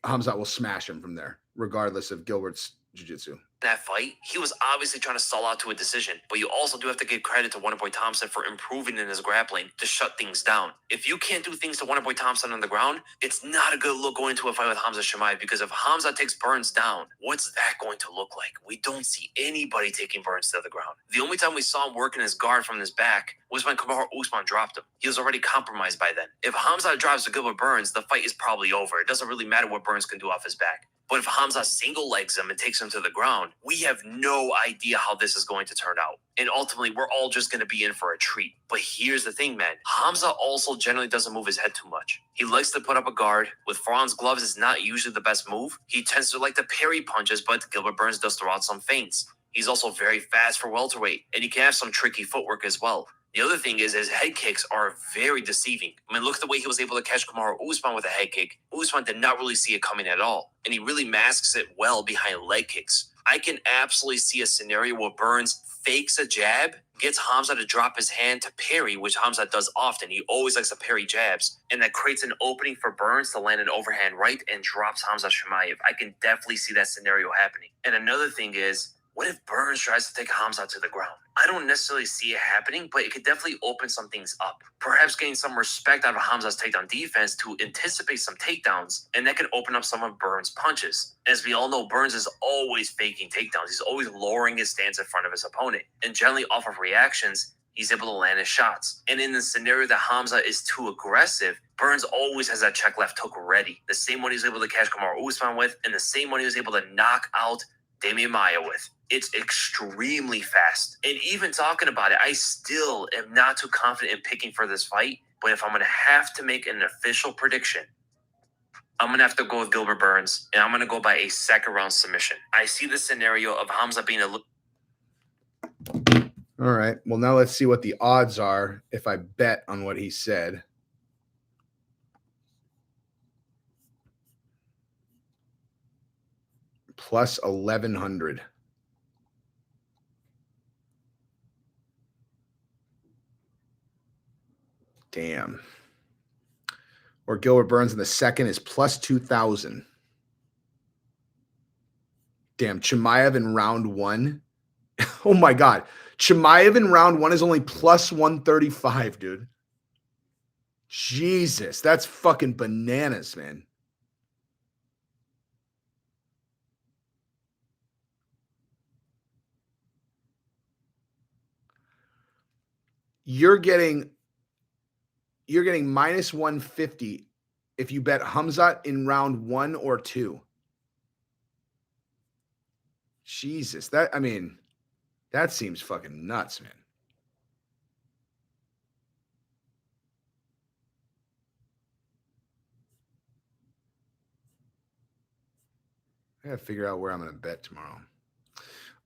Hamzat will smash him from there, regardless of Gilbert's jiu-jitsu. That fight, he was obviously trying to stall out to a decision, but you also do have to give credit to Wonderboy Thompson for improving in his grappling to shut things down. If you can't do things to Wonderboy Thompson on the ground, it's not a good look going into a fight with Hamza Chimaev, because if Hamza takes Burns down, what's that going to look like? We don't see anybody taking Burns to the ground. The only time we saw him working his guard from his back was when Kamaru Usman dropped him. He was already compromised by then. If Hamza drives to Gilbert Burns, the fight is probably over. It doesn't really matter what Burns can do off his back. But if Hamza single legs him and takes him to the ground, we have no idea how this is going to turn out. And ultimately, we're all just going to be in for a treat. But here's the thing, man. Hamza also generally doesn't move his head too much. He likes to put up a guard. With Franz gloves, is not usually the best move. He tends to like to parry punches, but Gilbert Burns does throw out some feints. He's also very fast for welterweight, and he can have some tricky footwork as well. The other thing is his head kicks are very deceiving. I mean, look at the way he was able to catch Kamaru Usman with a head kick. Usman did not really see it coming at all, and he really masks it well behind leg kicks. I can absolutely see a scenario where Burns fakes a jab, gets Hamza to drop his hand to parry, which Hamza does often. He always likes to parry jabs, and that creates an opening for Burns to land an overhand right and drops Hamza Chimaev. I can definitely see that scenario happening. And another thing is, what if Burns tries to take Hamza to the ground? I don't necessarily see it happening, but it could definitely open some things up. Perhaps getting some respect out of Hamza's takedown defense to anticipate some takedowns, and that can open up some of Burns' punches. As we all know, Burns is always faking takedowns. He's always lowering his stance in front of his opponent. And generally off of reactions, he's able to land his shots. And in the scenario that Hamza is too aggressive, Burns always has that check left hook ready. The same one he was able to catch Kamaru Usman with, and the same one he was able to knock out Damian Maia with. It's extremely fast. And even talking about it, I still am not too confident in picking for this fight. But if I'm going to have to make an official prediction, I'm going to have to go with Gilbert Burns, and I'm going to go by a second round submission. I see the scenario of Hamza being a little... All right. Well, now let's see what the odds are if I bet on what he said. Plus 1,100. Damn. or Gilbert Burns in the second is plus 2,000. Damn, Chimaev in round 1. Oh my God. Chimaev in round 1 is only plus 135, dude. Jesus, that's fucking bananas, man. You're getting minus 150 if you bet Hamzat in round 1 or 2. Jesus, that seems fucking nuts, man. I gotta figure out where I'm gonna bet tomorrow.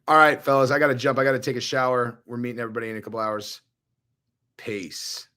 All right, fellas, I gotta jump. I gotta take a shower. We're meeting everybody in a couple hours. Peace.